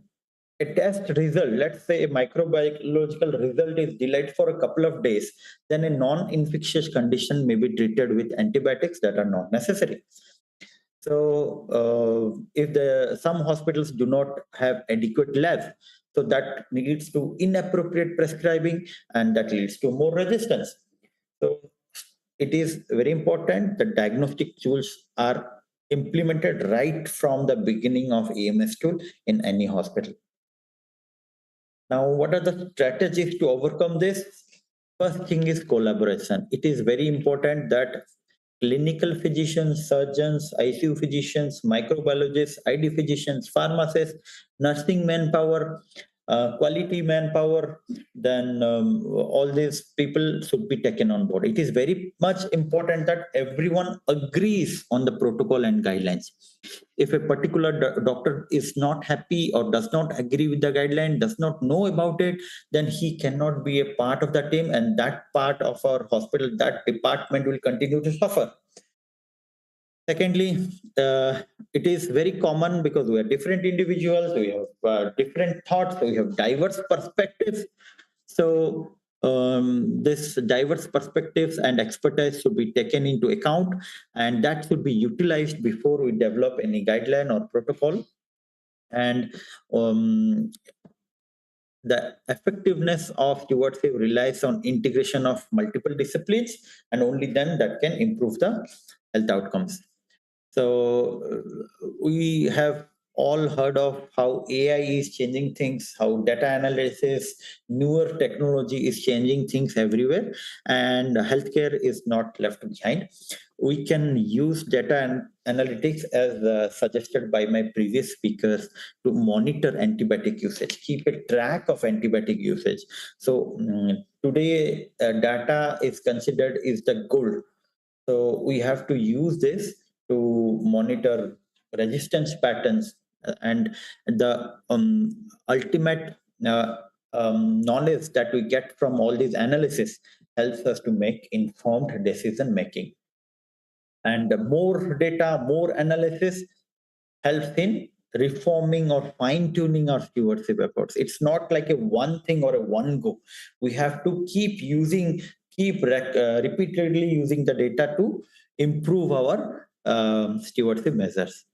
Speaker 5: a test result, let's say a microbiological result is delayed for a couple of days, then a non-infectious condition may be treated with antibiotics that are not necessary. So if some hospitals do not have adequate labs, so that leads to inappropriate prescribing and that leads to more resistance. So it is very important that diagnostic tools are implemented right from the beginning of AMS tool in any hospital. Now, what are the strategies to overcome this? First thing is collaboration. It is very important that clinical physicians, surgeons, ICU physicians, microbiologists, ID physicians, pharmacists, nursing manpower, quality manpower, then all these people should be taken on board. It is very much important that everyone agrees on the protocol and guidelines. If a particular doctor is not happy or does not agree with the guideline, does not know about it, then he cannot be a part of the team, and that part of our hospital, that department will continue to suffer. Secondly, it is very common because we are different individuals, we have different thoughts, we have diverse perspectives. So this diverse perspectives and expertise should be taken into account, and that should be utilized before we develop any guideline or protocol. And the effectiveness of stewardship relies on integration of multiple disciplines, and only then that can improve the health outcomes. So we have all heard of how AI is changing things, how data analysis, newer technology is changing things everywhere, and healthcare is not left behind. We can use data and analytics as suggested by my previous speakers to monitor antibiotic usage, keep a track of antibiotic usage. So today data is considered is the gold. So we have to use this to monitor resistance patterns, and the ultimate knowledge that we get from all these analysis helps us to make informed decision making. And more data, more analysis helps in reforming or fine tuning our stewardship efforts. It's not like a one thing or a one go. We have to keep using, repeatedly using the data to improve our stewardship measures.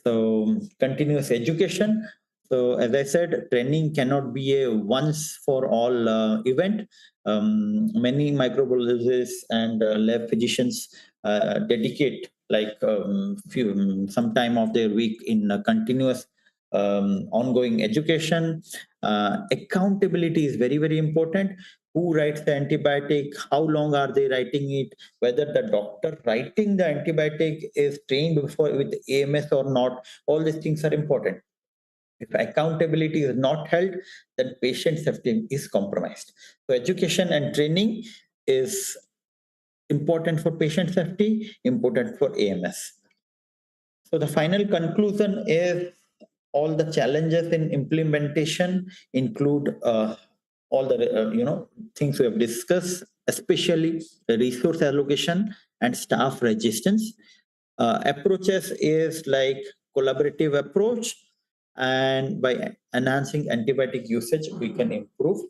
Speaker 5: So continuous education. So as I said, training cannot be a once for all event. Many microbiologists and lab physicians dedicate like some time of their week in continuous ongoing education. Accountability is very, very important. Who writes the antibiotic? How long are they writing it? Whether the doctor writing the antibiotic is trained before with AMS or not. All these things are important. If accountability is not held, then patient safety is compromised. So education and training is important for patient safety, important for AMS. So the final conclusion is all the challenges in implementation include all the things we have discussed, especially the resource allocation and staff resistance. Approaches is like collaborative approach, and by enhancing antibiotic usage, we can improve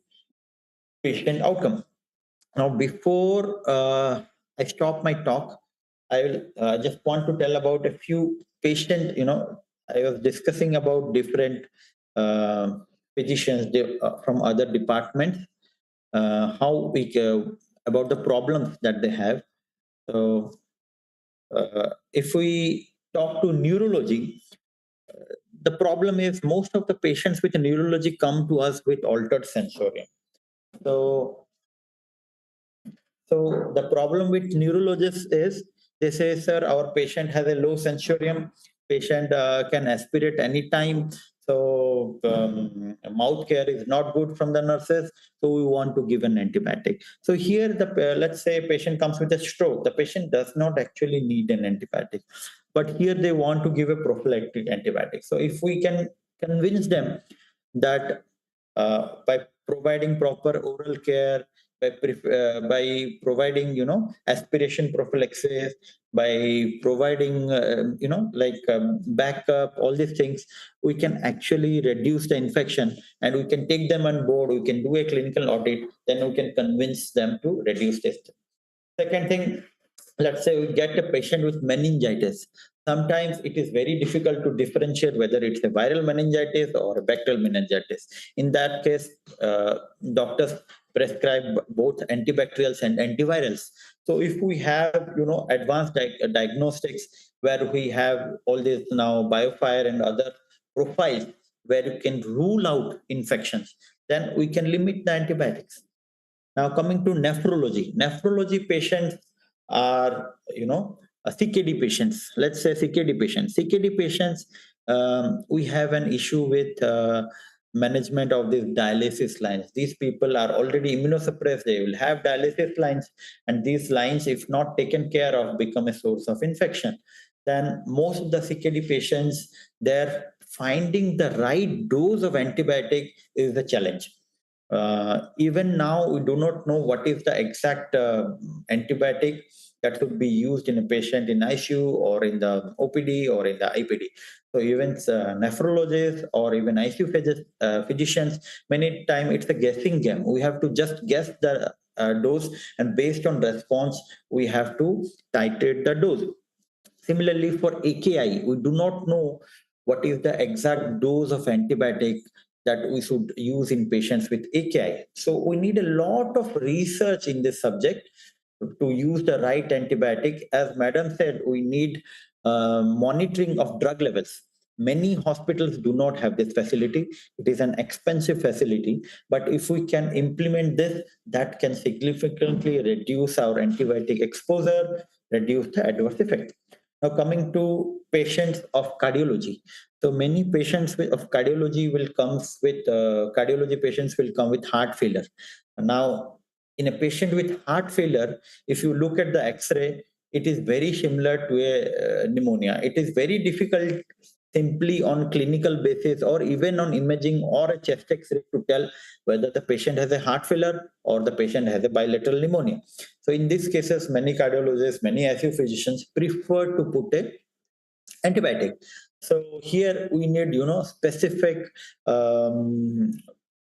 Speaker 5: patient outcome. Now, before I stop my talk, I will just want to tell about a few patient. I was discussing about different physicians from other departments, how we about the problems that they have. So, if we talk to neurology, the problem is most of the patients with neurology come to us with altered sensorium. So So the problem with neurologists is they say, sir, our patient has a low sensorium. Patient can aspirate anytime. So mouth care is not good from the nurses. So we want to give an antibiotic. So here, let's say a patient comes with a stroke. The patient does not actually need an antibiotic, but here they want to give a prophylactic antibiotic. So if we can convince them that by providing proper oral care, by providing aspiration prophylaxis, by providing backup, all these things, we can actually reduce the infection, and we can take them on board. We can do a clinical audit, then we can convince them to reduce this. Second thing, let's say we get a patient with meningitis. Sometimes it is very difficult to differentiate whether it's a viral meningitis or a bacterial meningitis. In that case, doctors prescribe both antibacterials and antivirals. So if we have, advanced diagnostics where we have all this now biofire and other profiles where you can rule out infections, then we can limit the antibiotics. Now, coming to nephrology patients are, CKD patients. Let's say CKD patients. CKD patients, we have an issue with management of these dialysis lines. These people are already immunosuppressed. They will have dialysis lines, and these lines, if not taken care of, become a source of infection. Then most of the CKD patients, they're finding the right dose of antibiotic is the challenge. Even now, we do not know what is the exact antibiotic that could be used in a patient in ICU or in the OPD or in the IPD. So even nephrologists or even ICU physicians, many times it's a guessing game. We have to just guess the dose, and based on response, we have to titrate the dose. Similarly, for AKI, we do not know what is the exact dose of antibiotic that we should use in patients with AKI. So we need a lot of research in this subject to use the right antibiotic. As Madam said, we need monitoring of drug levels. Many hospitals do not have this facility. It is an expensive facility, but if we can implement this, that can significantly reduce our antibiotic exposure, reduce the adverse effect. Now, coming to patients of cardiology. So many patients of cardiology will come with cardiology patients will come with heart failure. Now, in a patient with heart failure, if you look at the X-ray, it is very similar to a pneumonia. It is very difficult simply on clinical basis or even on imaging or a chest X-ray to tell whether the patient has a heart failure or the patient has a bilateral pneumonia. So in these cases, many cardiologists, many ICU physicians prefer to put a antibiotic. So here we need, specific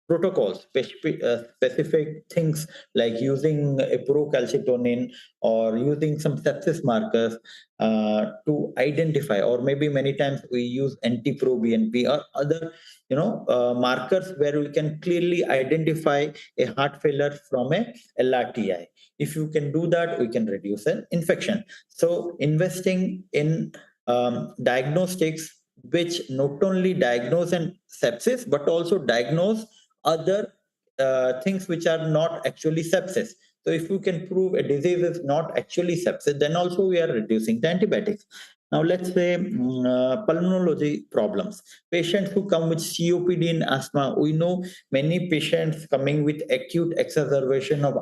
Speaker 5: protocols, specific things like using a procalcitonin or using some sepsis markers to identify, or maybe many times we use NT-proBNP or other, markers where we can clearly identify a heart failure from a LRTI. If you can do that, we can reduce an infection. So investing in diagnostics which not only diagnose an sepsis but also diagnose other things which are not actually sepsis. So if you can prove a disease is not actually sepsis, then also we are reducing the antibiotics. Now, let's say pulmonology problems. Patients who come with COPD and asthma, we know many patients coming with acute exacerbation of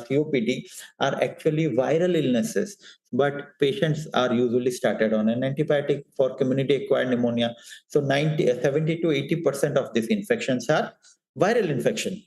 Speaker 5: COPD are actually viral illnesses, but patients are usually started on an antibiotic for community acquired pneumonia. So 70 to 80% of these infections are viral infection.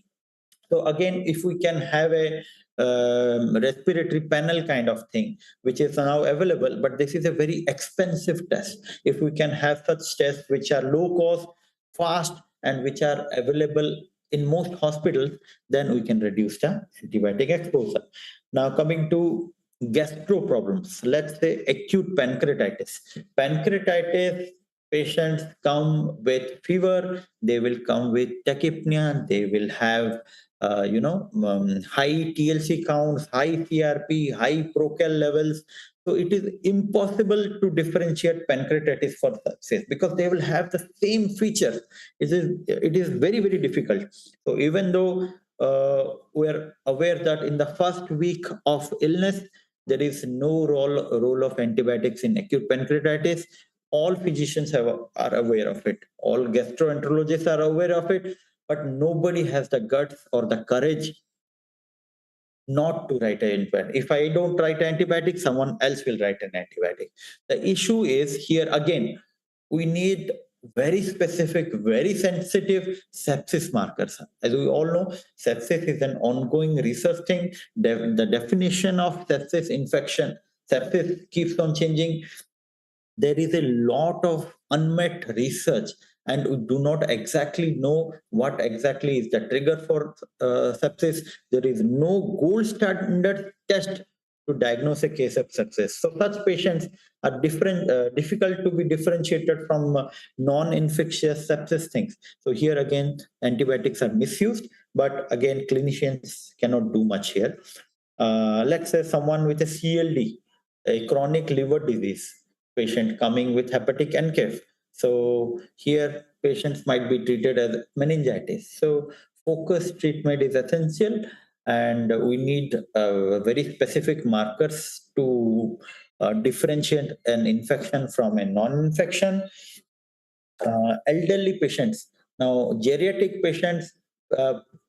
Speaker 5: So again, if we can have a respiratory panel kind of thing, which is now available, but this is a very expensive test. If we can have such tests which are low cost, fast, and which are available in most hospitals, then we can reduce the antibiotic exposure. Now coming to gastro problems, let's say acute pancreatitis. Pancreatitis patients come with fever, they will come with tachypnea, they will have high TLC counts, high CRP, high procal levels. So it is impossible to differentiate pancreatitis for sepsis because they will have the same features. It is very, very difficult. So even though we are aware that in the first week of illness, there is no role of antibiotics in acute pancreatitis. All physicians are aware of it. All gastroenterologists are aware of it, but nobody has the guts or the courage not to write an antibiotic. If I don't write an antibiotic, someone else will write an antibiotic. The issue is here again, we need very specific, very sensitive sepsis markers. As we all know, sepsis is an ongoing research thing. The definition of sepsis infection, sepsis keeps on changing. There is a lot of unmet research, and we do not exactly know what exactly is the trigger for sepsis. There is no gold standard test to diagnose a case of sepsis. So such patients are difficult to be differentiated from non-infectious sepsis things. So here again, antibiotics are misused, but again, clinicians cannot do much here. Let's say someone with a CLD, a chronic liver disease patient coming with hepatic NCAF. So here patients might be treated as meningitis. So focused treatment is essential, and we need very specific markers to differentiate an infection from a non-infection. Elderly patients. Now, geriatric patients,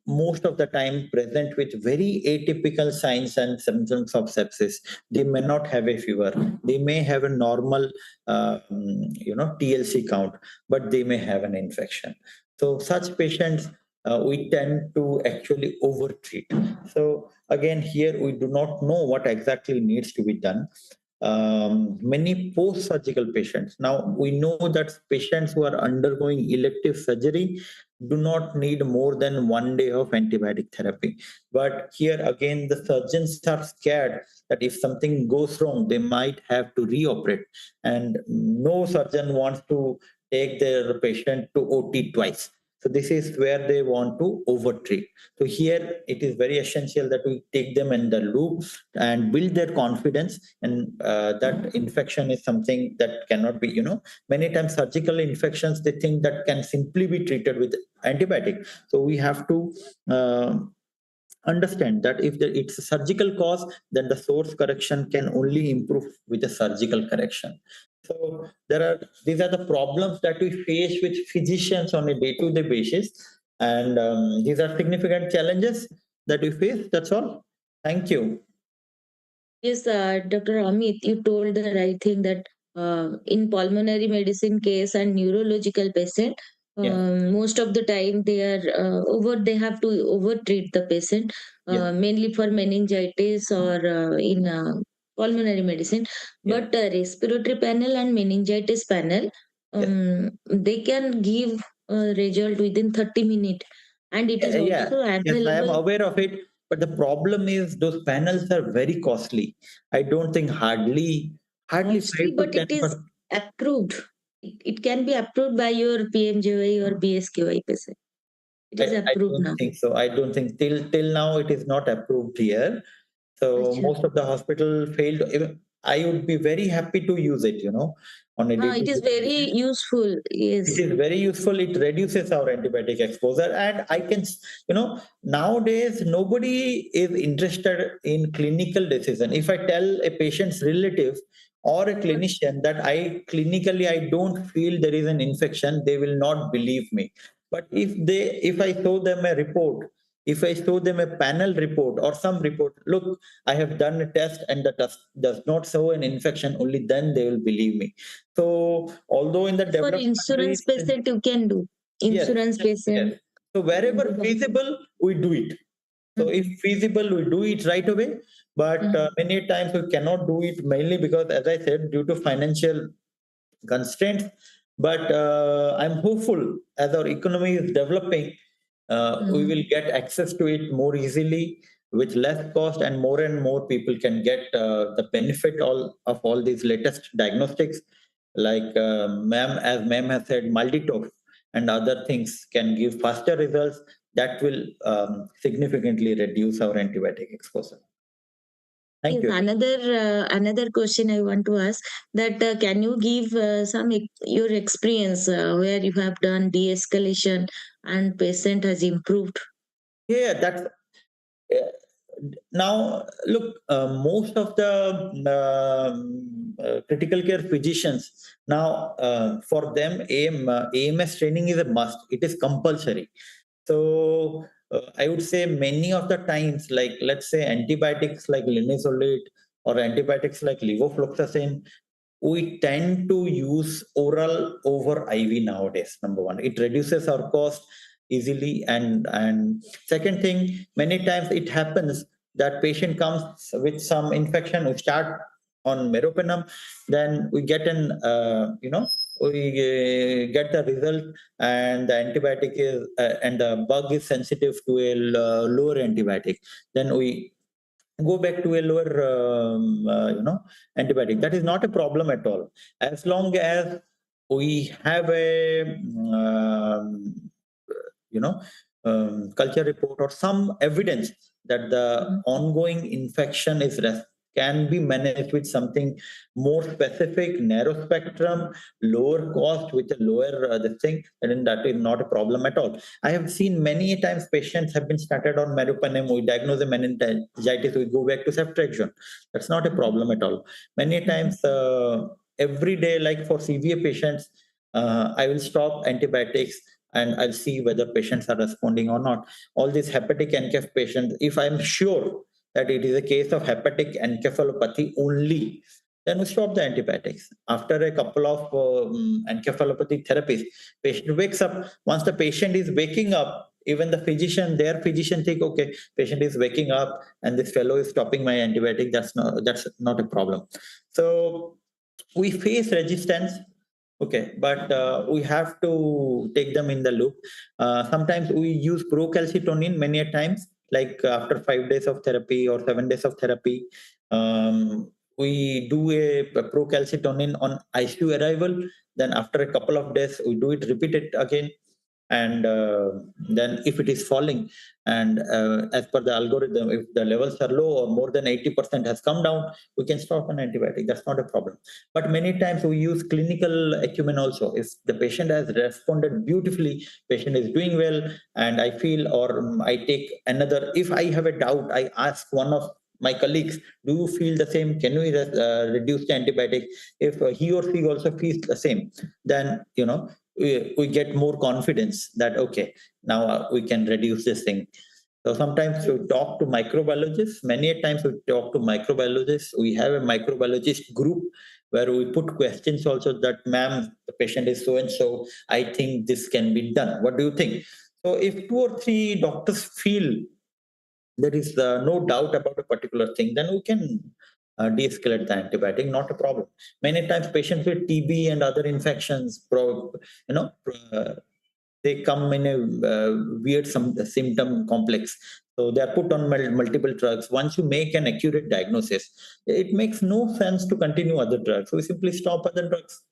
Speaker 5: most of the time present with very atypical signs and symptoms of sepsis. They may not have a fever. They may have a normal, TLC count, but they may have an infection. So such patients, we tend to actually overtreat. So again, here we do not know what exactly needs to be done. Many post-surgical patients. Now, we know that patients who are undergoing elective surgery do not need more than 1 day of antibiotic therapy. But here again, the surgeons are scared that if something goes wrong, they might have to reoperate. And no surgeon wants to take their patient to OT twice. So this is where they want to overtreat. So here it is very essential that we take them in the loop and build their confidence, and that infection is something that cannot be, many times surgical infections, they think that can simply be treated with antibiotic. So we have to understand that if it's a surgical cause, then the source correction can only improve with a surgical correction. So these are the problems that we face with physicians on a day-to-day basis, and these are significant challenges that we face. That's all. Thank you.
Speaker 4: Yes, Dr. Amit, you told the right thing that in pulmonary medicine case and neurological patient,
Speaker 5: Yeah.
Speaker 4: most of the time they are they have to over treat the patient,
Speaker 5: Yeah.
Speaker 4: mainly for meningitis or in pulmonary medicine.
Speaker 5: Yeah.
Speaker 4: But respiratory panel and meningitis panel, they can give a result within 30 minutes, and it is
Speaker 5: Yeah,
Speaker 4: also
Speaker 5: yes, I am
Speaker 4: available.
Speaker 5: aware of it. But the problem is those panels are very costly. I don't think hardly
Speaker 4: Costly,
Speaker 5: 5 to
Speaker 4: but it
Speaker 5: 10
Speaker 4: is approved. It can be approved by your PMJY or BSKY person. It is
Speaker 5: I
Speaker 4: approved
Speaker 5: don't
Speaker 4: now.
Speaker 5: think so. I don't think till now it is not approved here. So
Speaker 4: Acha.
Speaker 5: most of the hospital failed. Even I would be very happy to use it, on a
Speaker 4: It is
Speaker 5: day-to-day
Speaker 4: very
Speaker 5: basis.
Speaker 4: useful.
Speaker 5: It
Speaker 4: Yes.
Speaker 5: is very useful. It reduces our antibiotic exposure, and I can, nowadays nobody is interested in clinical decision. If I tell a patient's relative or a clinician that I clinically I don't feel there is an infection, they will not believe me. But if I show them a report, if I show them a panel report or some report, look, I have done a test and the test does not show an infection, only then they will believe me. So although in the
Speaker 4: For
Speaker 5: developed
Speaker 4: insurance
Speaker 5: countries,
Speaker 4: patient, you can do.
Speaker 5: yes,
Speaker 4: Insurance patient.
Speaker 5: yes. So wherever feasible, we do it. So if feasible, we do it right away. But many times we cannot do it mainly because, as I said, due to financial constraints. But I'm hopeful as our economy is developing, we will get access to it more easily with less cost, and more people can get the benefit of all these latest diagnostics. Like ma'am has said, multitox and other things can give faster results that will significantly reduce our antibiotic exposure. Thank
Speaker 4: Yes,
Speaker 5: you.
Speaker 4: another question I want to ask, that can you give your experience where you have done de-escalation and patient has improved?
Speaker 5: Yeah, that's now look. Most of the critical care physicians now, for them, AMS training is a must. It is compulsory. So I would say many of the times, like let's say antibiotics like linezolid or antibiotics like levofloxacin, we tend to use oral over IV nowadays. Number one, it reduces our cost easily, and second thing, many times it happens that patient comes with some infection. We start on meropenem, then we get we get the result, and the antibiotic is and the bug is sensitive to a lower antibiotic. Then we go back to a lower antibiotic. That is not a problem at all, as long as we have a you know culture report or some evidence that the ongoing infection can be managed with something more specific, narrow spectrum, lower cost, with a lower this thing, and that is not a problem at all. I have seen many times patients have been started on meropenem, we diagnose a meningitis, we go back to ceftriaxone. That's not a problem at all. Many times, every day, like for severe patients, I will stop antibiotics and I'll see whether patients are responding or not. All these hepatic encaph patients, if I'm sure that it is a case of hepatic encephalopathy only, then we stop the antibiotics. After a couple of encephalopathy therapies, patient wakes up. Once the patient is waking up, even their physician think, okay, patient is waking up and this fellow is stopping my antibiotic. That's not a problem. So we face resistance. Okay, but we have to take them in the loop. Sometimes we use procalcitonin many a times, like after 5 days of therapy or 7 days of therapy. We do a procalcitonin on ICU arrival. Then after a couple of days, we do it, repeat it again. And then if it is falling, and as per the algorithm, if the levels are low or more than 80% has come down, we can stop an antibiotic. That's not a problem. But many times we use clinical acumen also. If the patient has responded beautifully, patient is doing well, and I feel, or I take another, if I have a doubt, I ask one of my colleagues, do you feel the same? Can we reduce the antibiotic? If he or she also feels the same, then we get more confidence that okay, now we can reduce this thing. So sometimes we talk to microbiologists. Many times we talk to microbiologists. We have a microbiologist group where we put questions also, that ma'am, the patient is so and so, I think this can be done, what do you think? So if 2 or 3 doctors feel there is no doubt about a particular thing, then we can de-escalate the antibiotic, not a problem. Many times patients with TB and other infections, they come in a weird symptom complex. So they are put on multiple drugs. Once you make an accurate diagnosis, it makes no sense to continue other drugs. So we simply stop other drugs.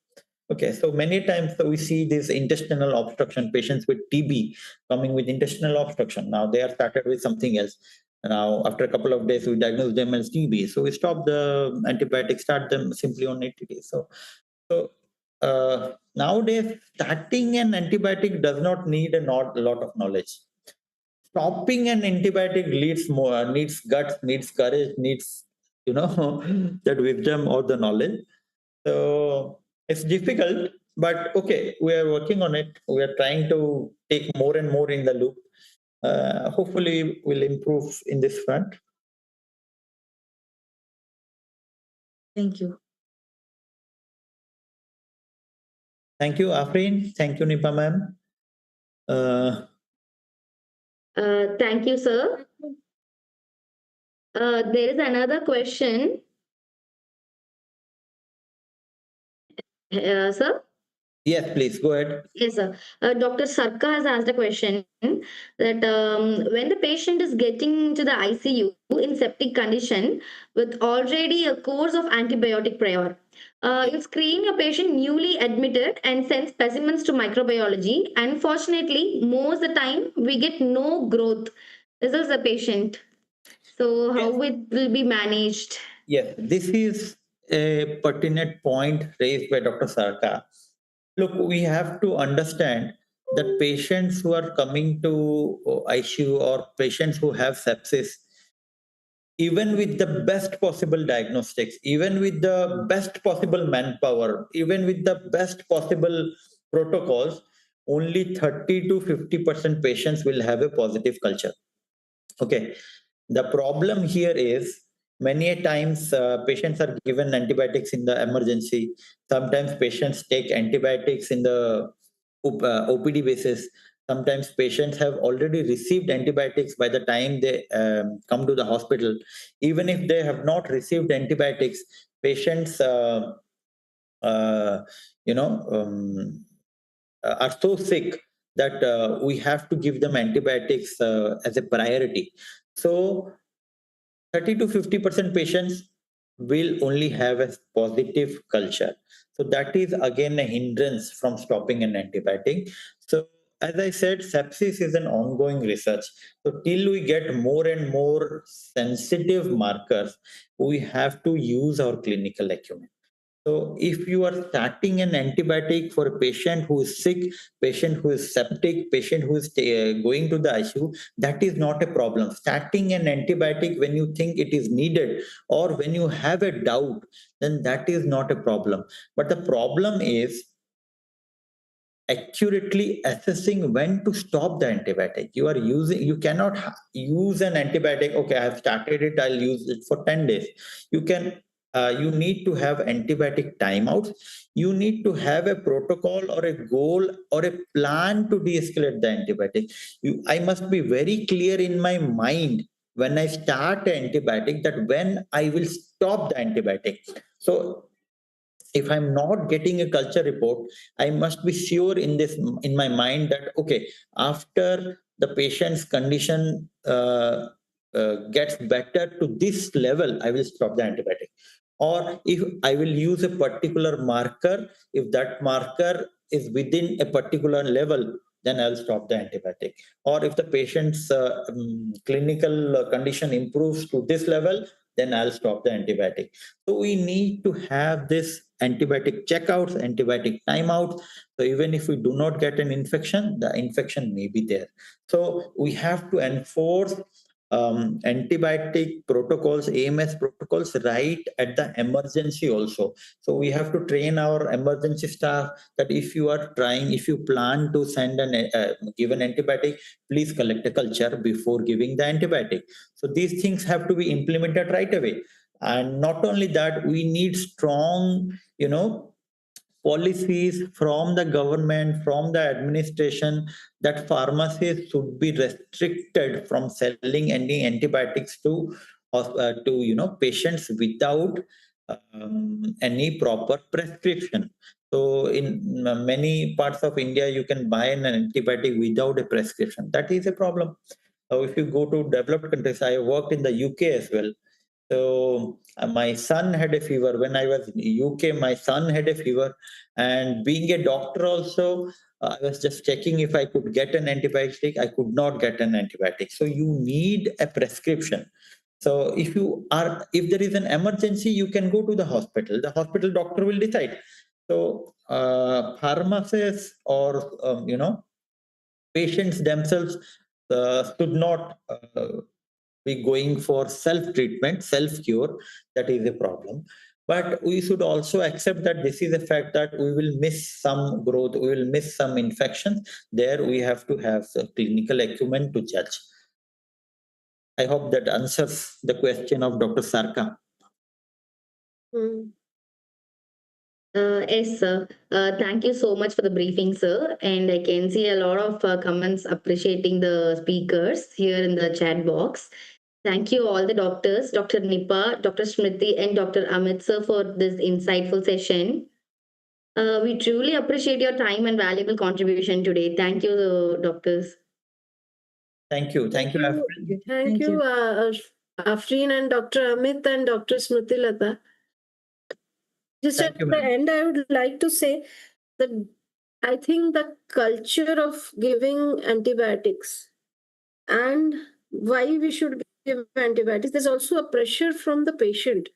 Speaker 5: Okay, so many times we see this intestinal obstruction, patients with TB coming with intestinal obstruction. Now they are started with something else. Now, after a couple of days, we diagnose them as TB. So we stop the antibiotics, start them simply on 80 days. So nowadays, starting an antibiotic does not need a lot of knowledge. Stopping an antibiotic needs guts, needs courage, needs that wisdom or the knowledge. So it's difficult, but okay, we are working on it. We are trying to take more and more in the loop. Hopefully, we'll improve in this front.
Speaker 4: Thank you.
Speaker 5: Thank you, Afreen. Thank you, Nipa ma'am.
Speaker 1: Thank you, sir. There is another question. Sir?
Speaker 5: Yes, please go ahead.
Speaker 1: Yes, sir. Dr. Sarka has asked a question that when the patient is getting to the ICU in septic condition with already a course of antibiotic prior, you screen a patient newly admitted and send specimens to microbiology. Unfortunately, most of the time we get no growth. This is the patient. So how it will be managed?
Speaker 5: Yes, this is a pertinent point raised by Dr. Sarka. Look, we have to understand that patients who are coming to ICU or patients who have sepsis, even with the best possible diagnostics, even with the best possible manpower, even with the best possible protocols, only 30 to 50% patients will have a positive culture. Okay. The problem here is many a times patients are given antibiotics in the emergency. Sometimes patients take antibiotics in the OPD basis. Sometimes patients have already received antibiotics by the time they come to the hospital. Even if they have not received antibiotics, patients, uh, you know, are so sick that we have to give them antibiotics as a priority. So 30 to 50% patients will only have a positive culture. So that is again a hindrance from stopping an antibiotic. So as I said, sepsis is an ongoing research. So till we get more and more sensitive markers, we have to use our clinical acumen. So if you are starting an antibiotic for a patient who is sick, patient who is septic, patient who is going to the ICU, that is not a problem. Starting an antibiotic when you think it is needed or when you have a doubt, then that is not a problem. But the problem is accurately assessing when to stop the antibiotic. You cannot use an antibiotic. Okay, I have started it, I'll use it for 10 days. You need to have antibiotic timeouts. You need to have a protocol or a goal or a plan to de-escalate the antibiotic. I must be very clear in my mind when I start an antibiotic that when I will stop the antibiotic. So if I'm not getting a culture report, I must be sure in my mind that okay, after the patient's condition gets better to this level, I will stop the antibiotic. Or if I will use a particular marker, if that marker is within a particular level, then I'll stop the antibiotic. Or if the patient's clinical condition improves to this level, then I'll stop the antibiotic. So we need to have this antibiotic checkouts, antibiotic timeouts. So even if we do not get an infection, the infection may be there. So we have to enforce antibiotic protocols, AMS protocols, right at the emergency also. So we have to train our emergency staff that if you plan to send give an antibiotic, please collect a culture before giving the antibiotic. So these things have to be implemented right away. And not only that, we need strong, policies from the government, from the administration, that pharmacies should be restricted from selling any antibiotics to patients without any proper prescription. So in many parts of India, you can buy an antibiotic without a prescription. That is a problem. So if you go to developed countries, I worked in the UK as well. So my son had a fever when I was in UK. My son had a fever, and being a doctor also, I was just checking if I could get an antibiotic. I could not get an antibiotic. So you need a prescription. So if there is an emergency, you can go to the hospital. The hospital doctor will decide. So pharmacists or patients themselves should not be going for self treatment, self cure. That is a problem. But we should also accept that this is a fact that we will miss some growth, we will miss some infections. There we have to have the clinical acumen to judge. I hope that answers the question of Dr. Sarka.
Speaker 2: Mm.
Speaker 1: Yes, sir. Thank you so much for the briefing, sir. And I can see a lot of comments appreciating the speakers here in the chat box. Thank you, all the doctors, Dr. Nipa, Dr. Smriti, and Dr. Amit, sir, for this insightful session. We truly appreciate your time and valuable contribution today. Thank you, doctors.
Speaker 5: Thank you. Thank you, Afrin.
Speaker 2: Thank you, Afrin and Dr. Amit and Dr. Smriti Lata. Just
Speaker 5: Thank
Speaker 2: at
Speaker 5: you,
Speaker 2: the
Speaker 5: ma'am.
Speaker 2: end, I would like to say that I think the culture of giving antibiotics and why we should give antibiotics, there's also a pressure from the patient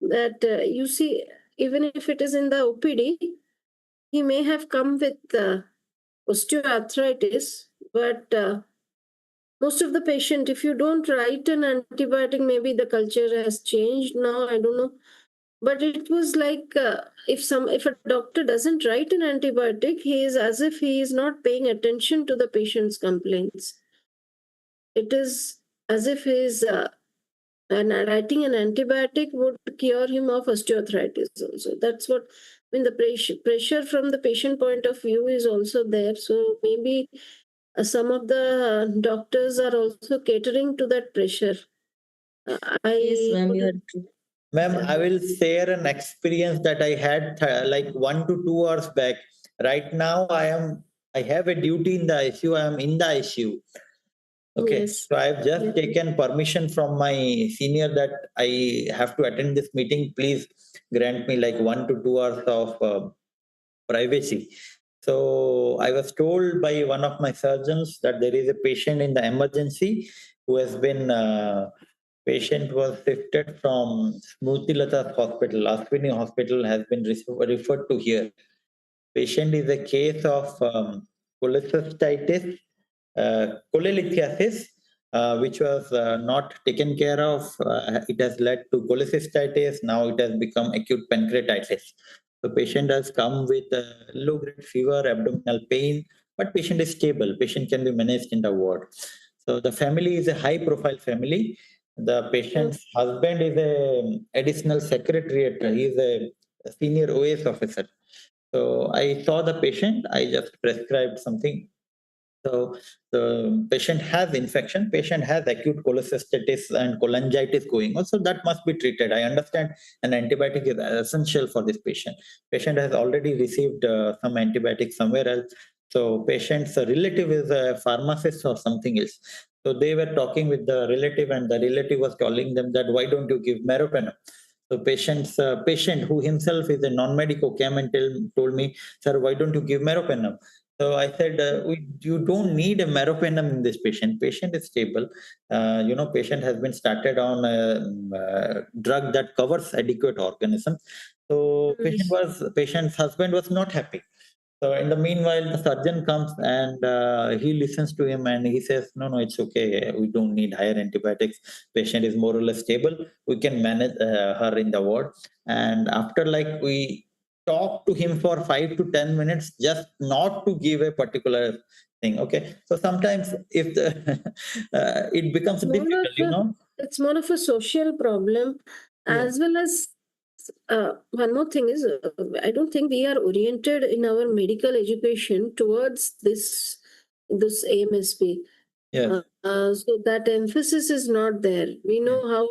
Speaker 2: that you see, even if it is in the OPD, he may have come with osteoarthritis, but most of the patient, if you don't write an antibiotic, maybe the culture has changed now, I don't know. But it was like if a doctor doesn't write an antibiotic, he is as if he is not paying attention to the patient's complaints. It is as if he is writing an antibiotic would cure him of osteoarthritis also. That's what, I mean, the pressure from the patient point of view is also there. So maybe some of the doctors are also catering to that pressure.
Speaker 4: Yes, ma'am, you are true.
Speaker 5: Ma'am, I will share an experience that I had like 1 to 2 hours back. Right now, I have a duty in the ICU. I am in the ICU. Okay,
Speaker 2: Yes.
Speaker 5: so I've just
Speaker 2: Yes.
Speaker 5: taken permission from my senior that I have to attend this meeting. Please grant me like 1 to 2 hours of privacy. So I was told by one of my surgeons that there is a patient in the emergency who has been patient was shifted from Smoothilata's hospital, Ashwini hospital has been referred to here. Patient is a case of cholecystitis, cholelithiasis, which was not taken care of. It has led to cholecystitis. Now it has become acute pancreatitis. The patient has come with low-grade fever, abdominal pain, but patient is stable. Patient can be managed in the ward. So the family is a high-profile family. The patient's husband is a additional secretariat. He is a senior OS officer. So I saw the patient. I just prescribed something. So the patient has infection, patient has acute cholecystitis and cholangitis going on. So that must be treated. I understand an antibiotic is essential for this patient. Patient has already received some antibiotic somewhere else. So patient's relative is a pharmacist or something else. So they were talking with the relative and the relative was telling them that why don't you give meropenem? So patient who himself is a non-medico came and told me, sir, why don't you give meropenem? So I said, you don't need a meropenem in this patient. Patient is stable. Patient has been started on a drug that covers adequate organisms. So patient's husband was not happy. So in the meanwhile, the surgeon comes and he listens to him and he says, no, it's okay. We don't need higher antibiotics. Patient is more or less stable. We can manage her in the ward. And after like we talk to him for 5 to 10 minutes, just not to give a particular thing. Okay. So sometimes if the it becomes difficult.
Speaker 2: It's more of a social problem, as well as one more thing is I don't think we are oriented in our medical education towards this AMSP.
Speaker 5: Yes.
Speaker 2: So that emphasis is not there. We know how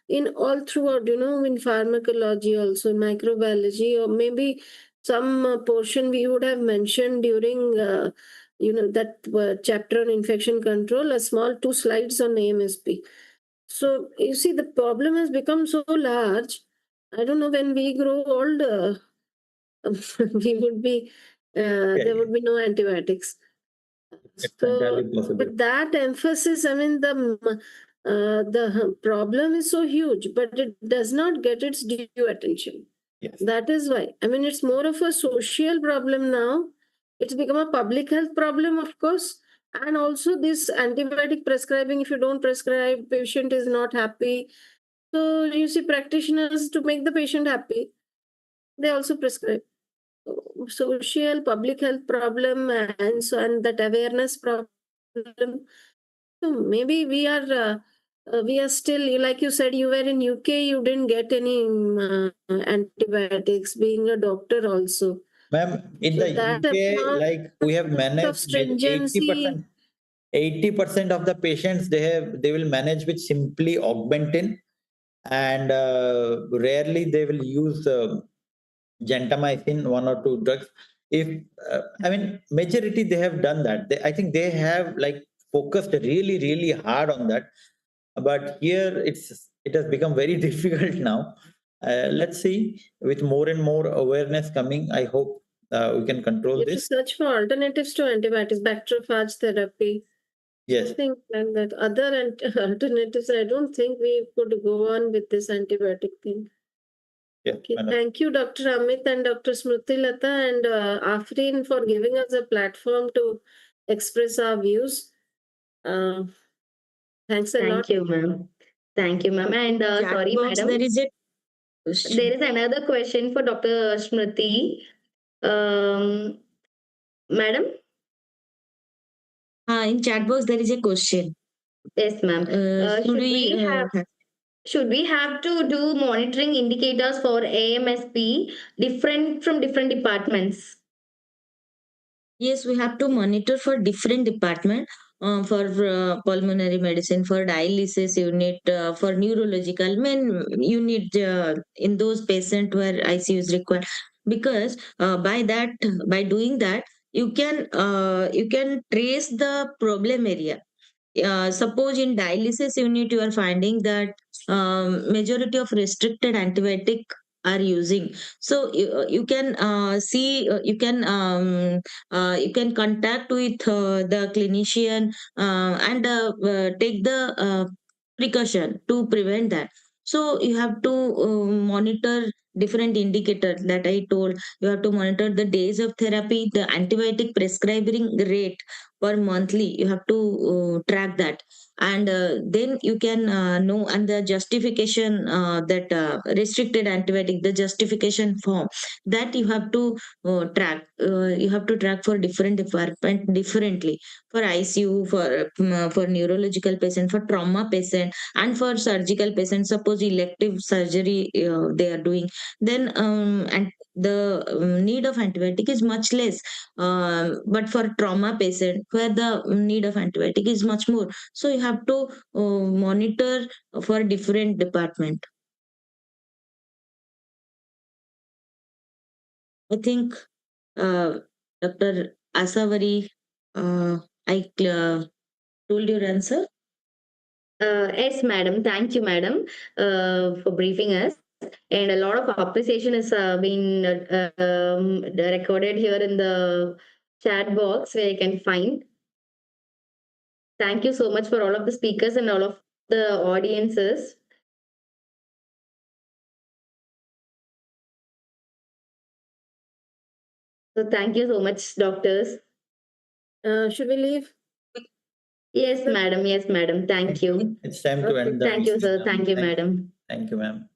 Speaker 2: in all throughout, in pharmacology also, in microbiology, or maybe some portion we would have mentioned during that chapter on infection control, a small 2 slides on AMSP. So you see, the problem has become so large. I don't know, when we grow old, we would be there would be no antibiotics.
Speaker 5: It's
Speaker 2: So,
Speaker 5: entirely possible.
Speaker 2: but that emphasis, I mean, the problem is so huge, but it does not get its due attention.
Speaker 5: Yes.
Speaker 2: That is why. I mean, it's more of a social problem now. It's become a public health problem, of course. And also this antibiotic prescribing, if you don't prescribe, patient is not happy. So you see, practitioners, to make the patient happy, they also prescribe. Social public health problem, and that awareness problem. So maybe we are still, like you said, you were in UK, you didn't get any antibiotics, being a doctor also.
Speaker 5: Ma'am, in
Speaker 2: So
Speaker 5: the
Speaker 2: that
Speaker 5: UK,
Speaker 2: amount
Speaker 5: like we have
Speaker 2: of
Speaker 5: managed
Speaker 2: stringency.
Speaker 5: 80% of the patients they will manage with simply augmentin, and rarely they will use gentamicin, one or two drugs. If I mean majority they have done that. I think they have like focused really hard on that. But here it has become very difficult now. Let's see, with more and more awareness coming, I hope we can control
Speaker 2: You have to
Speaker 5: this.
Speaker 2: search for alternatives to antibiotics, bacteriophage therapy,
Speaker 5: Yes.
Speaker 2: something like that. Other alternatives, I don't think we could go on with this antibiotic thing.
Speaker 5: Yes,
Speaker 2: Okay,
Speaker 5: madam.
Speaker 2: thank you, Dr. Amit and Dr. Smriti Lata and Afreen, for giving us a platform to express our views. Thanks a lot.
Speaker 1: Thank you, ma'am. Thank you, ma'am. And
Speaker 4: Chat
Speaker 1: sorry,
Speaker 4: box,
Speaker 1: madam.
Speaker 4: there is a question.
Speaker 1: There is another question for Dr. Smriti. Madam?
Speaker 4: In chat box, there is a question.
Speaker 1: Yes, ma'am.
Speaker 4: Should we
Speaker 1: Should we have to do monitoring indicators for AMSP different from different departments?
Speaker 4: Yes, we have to monitor for different department. For pulmonary medicine, for dialysis unit, for neurological main unit, in those patients where ICU is required. Because by doing that, you can trace the problem area. Suppose in dialysis unit you are finding that majority of restricted antibiotic are using, so you can see you can contact with the clinician and take the precaution to prevent that. So you have to monitor different indicators that I told. You have to monitor the days of therapy, the antibiotic prescribing rate per monthly. You have to track that, and then you can know, and the justification, that restricted antibiotic, the justification form, that you have to track. You have to track for different department differently, for ICU, for neurological patient, for trauma patient, and for surgical patient. Suppose elective surgery they are doing, then and the need of antibiotic is much less. But for trauma patient, where the need of antibiotic is much more, so you have to monitor for different department. I think Dr. Asavari, I told your answer.
Speaker 1: Yes, madam. Thank you, madam, for briefing us. And a lot of appreciation has been recorded here in the chat box where you can find. Thank you so much for all of the speakers and all of the audiences. So thank you so much, doctors.
Speaker 2: Should we leave?
Speaker 1: Yes, madam. Yes, madam. Thank you.
Speaker 5: It's time to
Speaker 2: Okay.
Speaker 5: end the
Speaker 1: Thank you,
Speaker 5: meeting
Speaker 1: sir.
Speaker 5: now.
Speaker 1: Thank you, madam.
Speaker 5: Thank you, ma'am.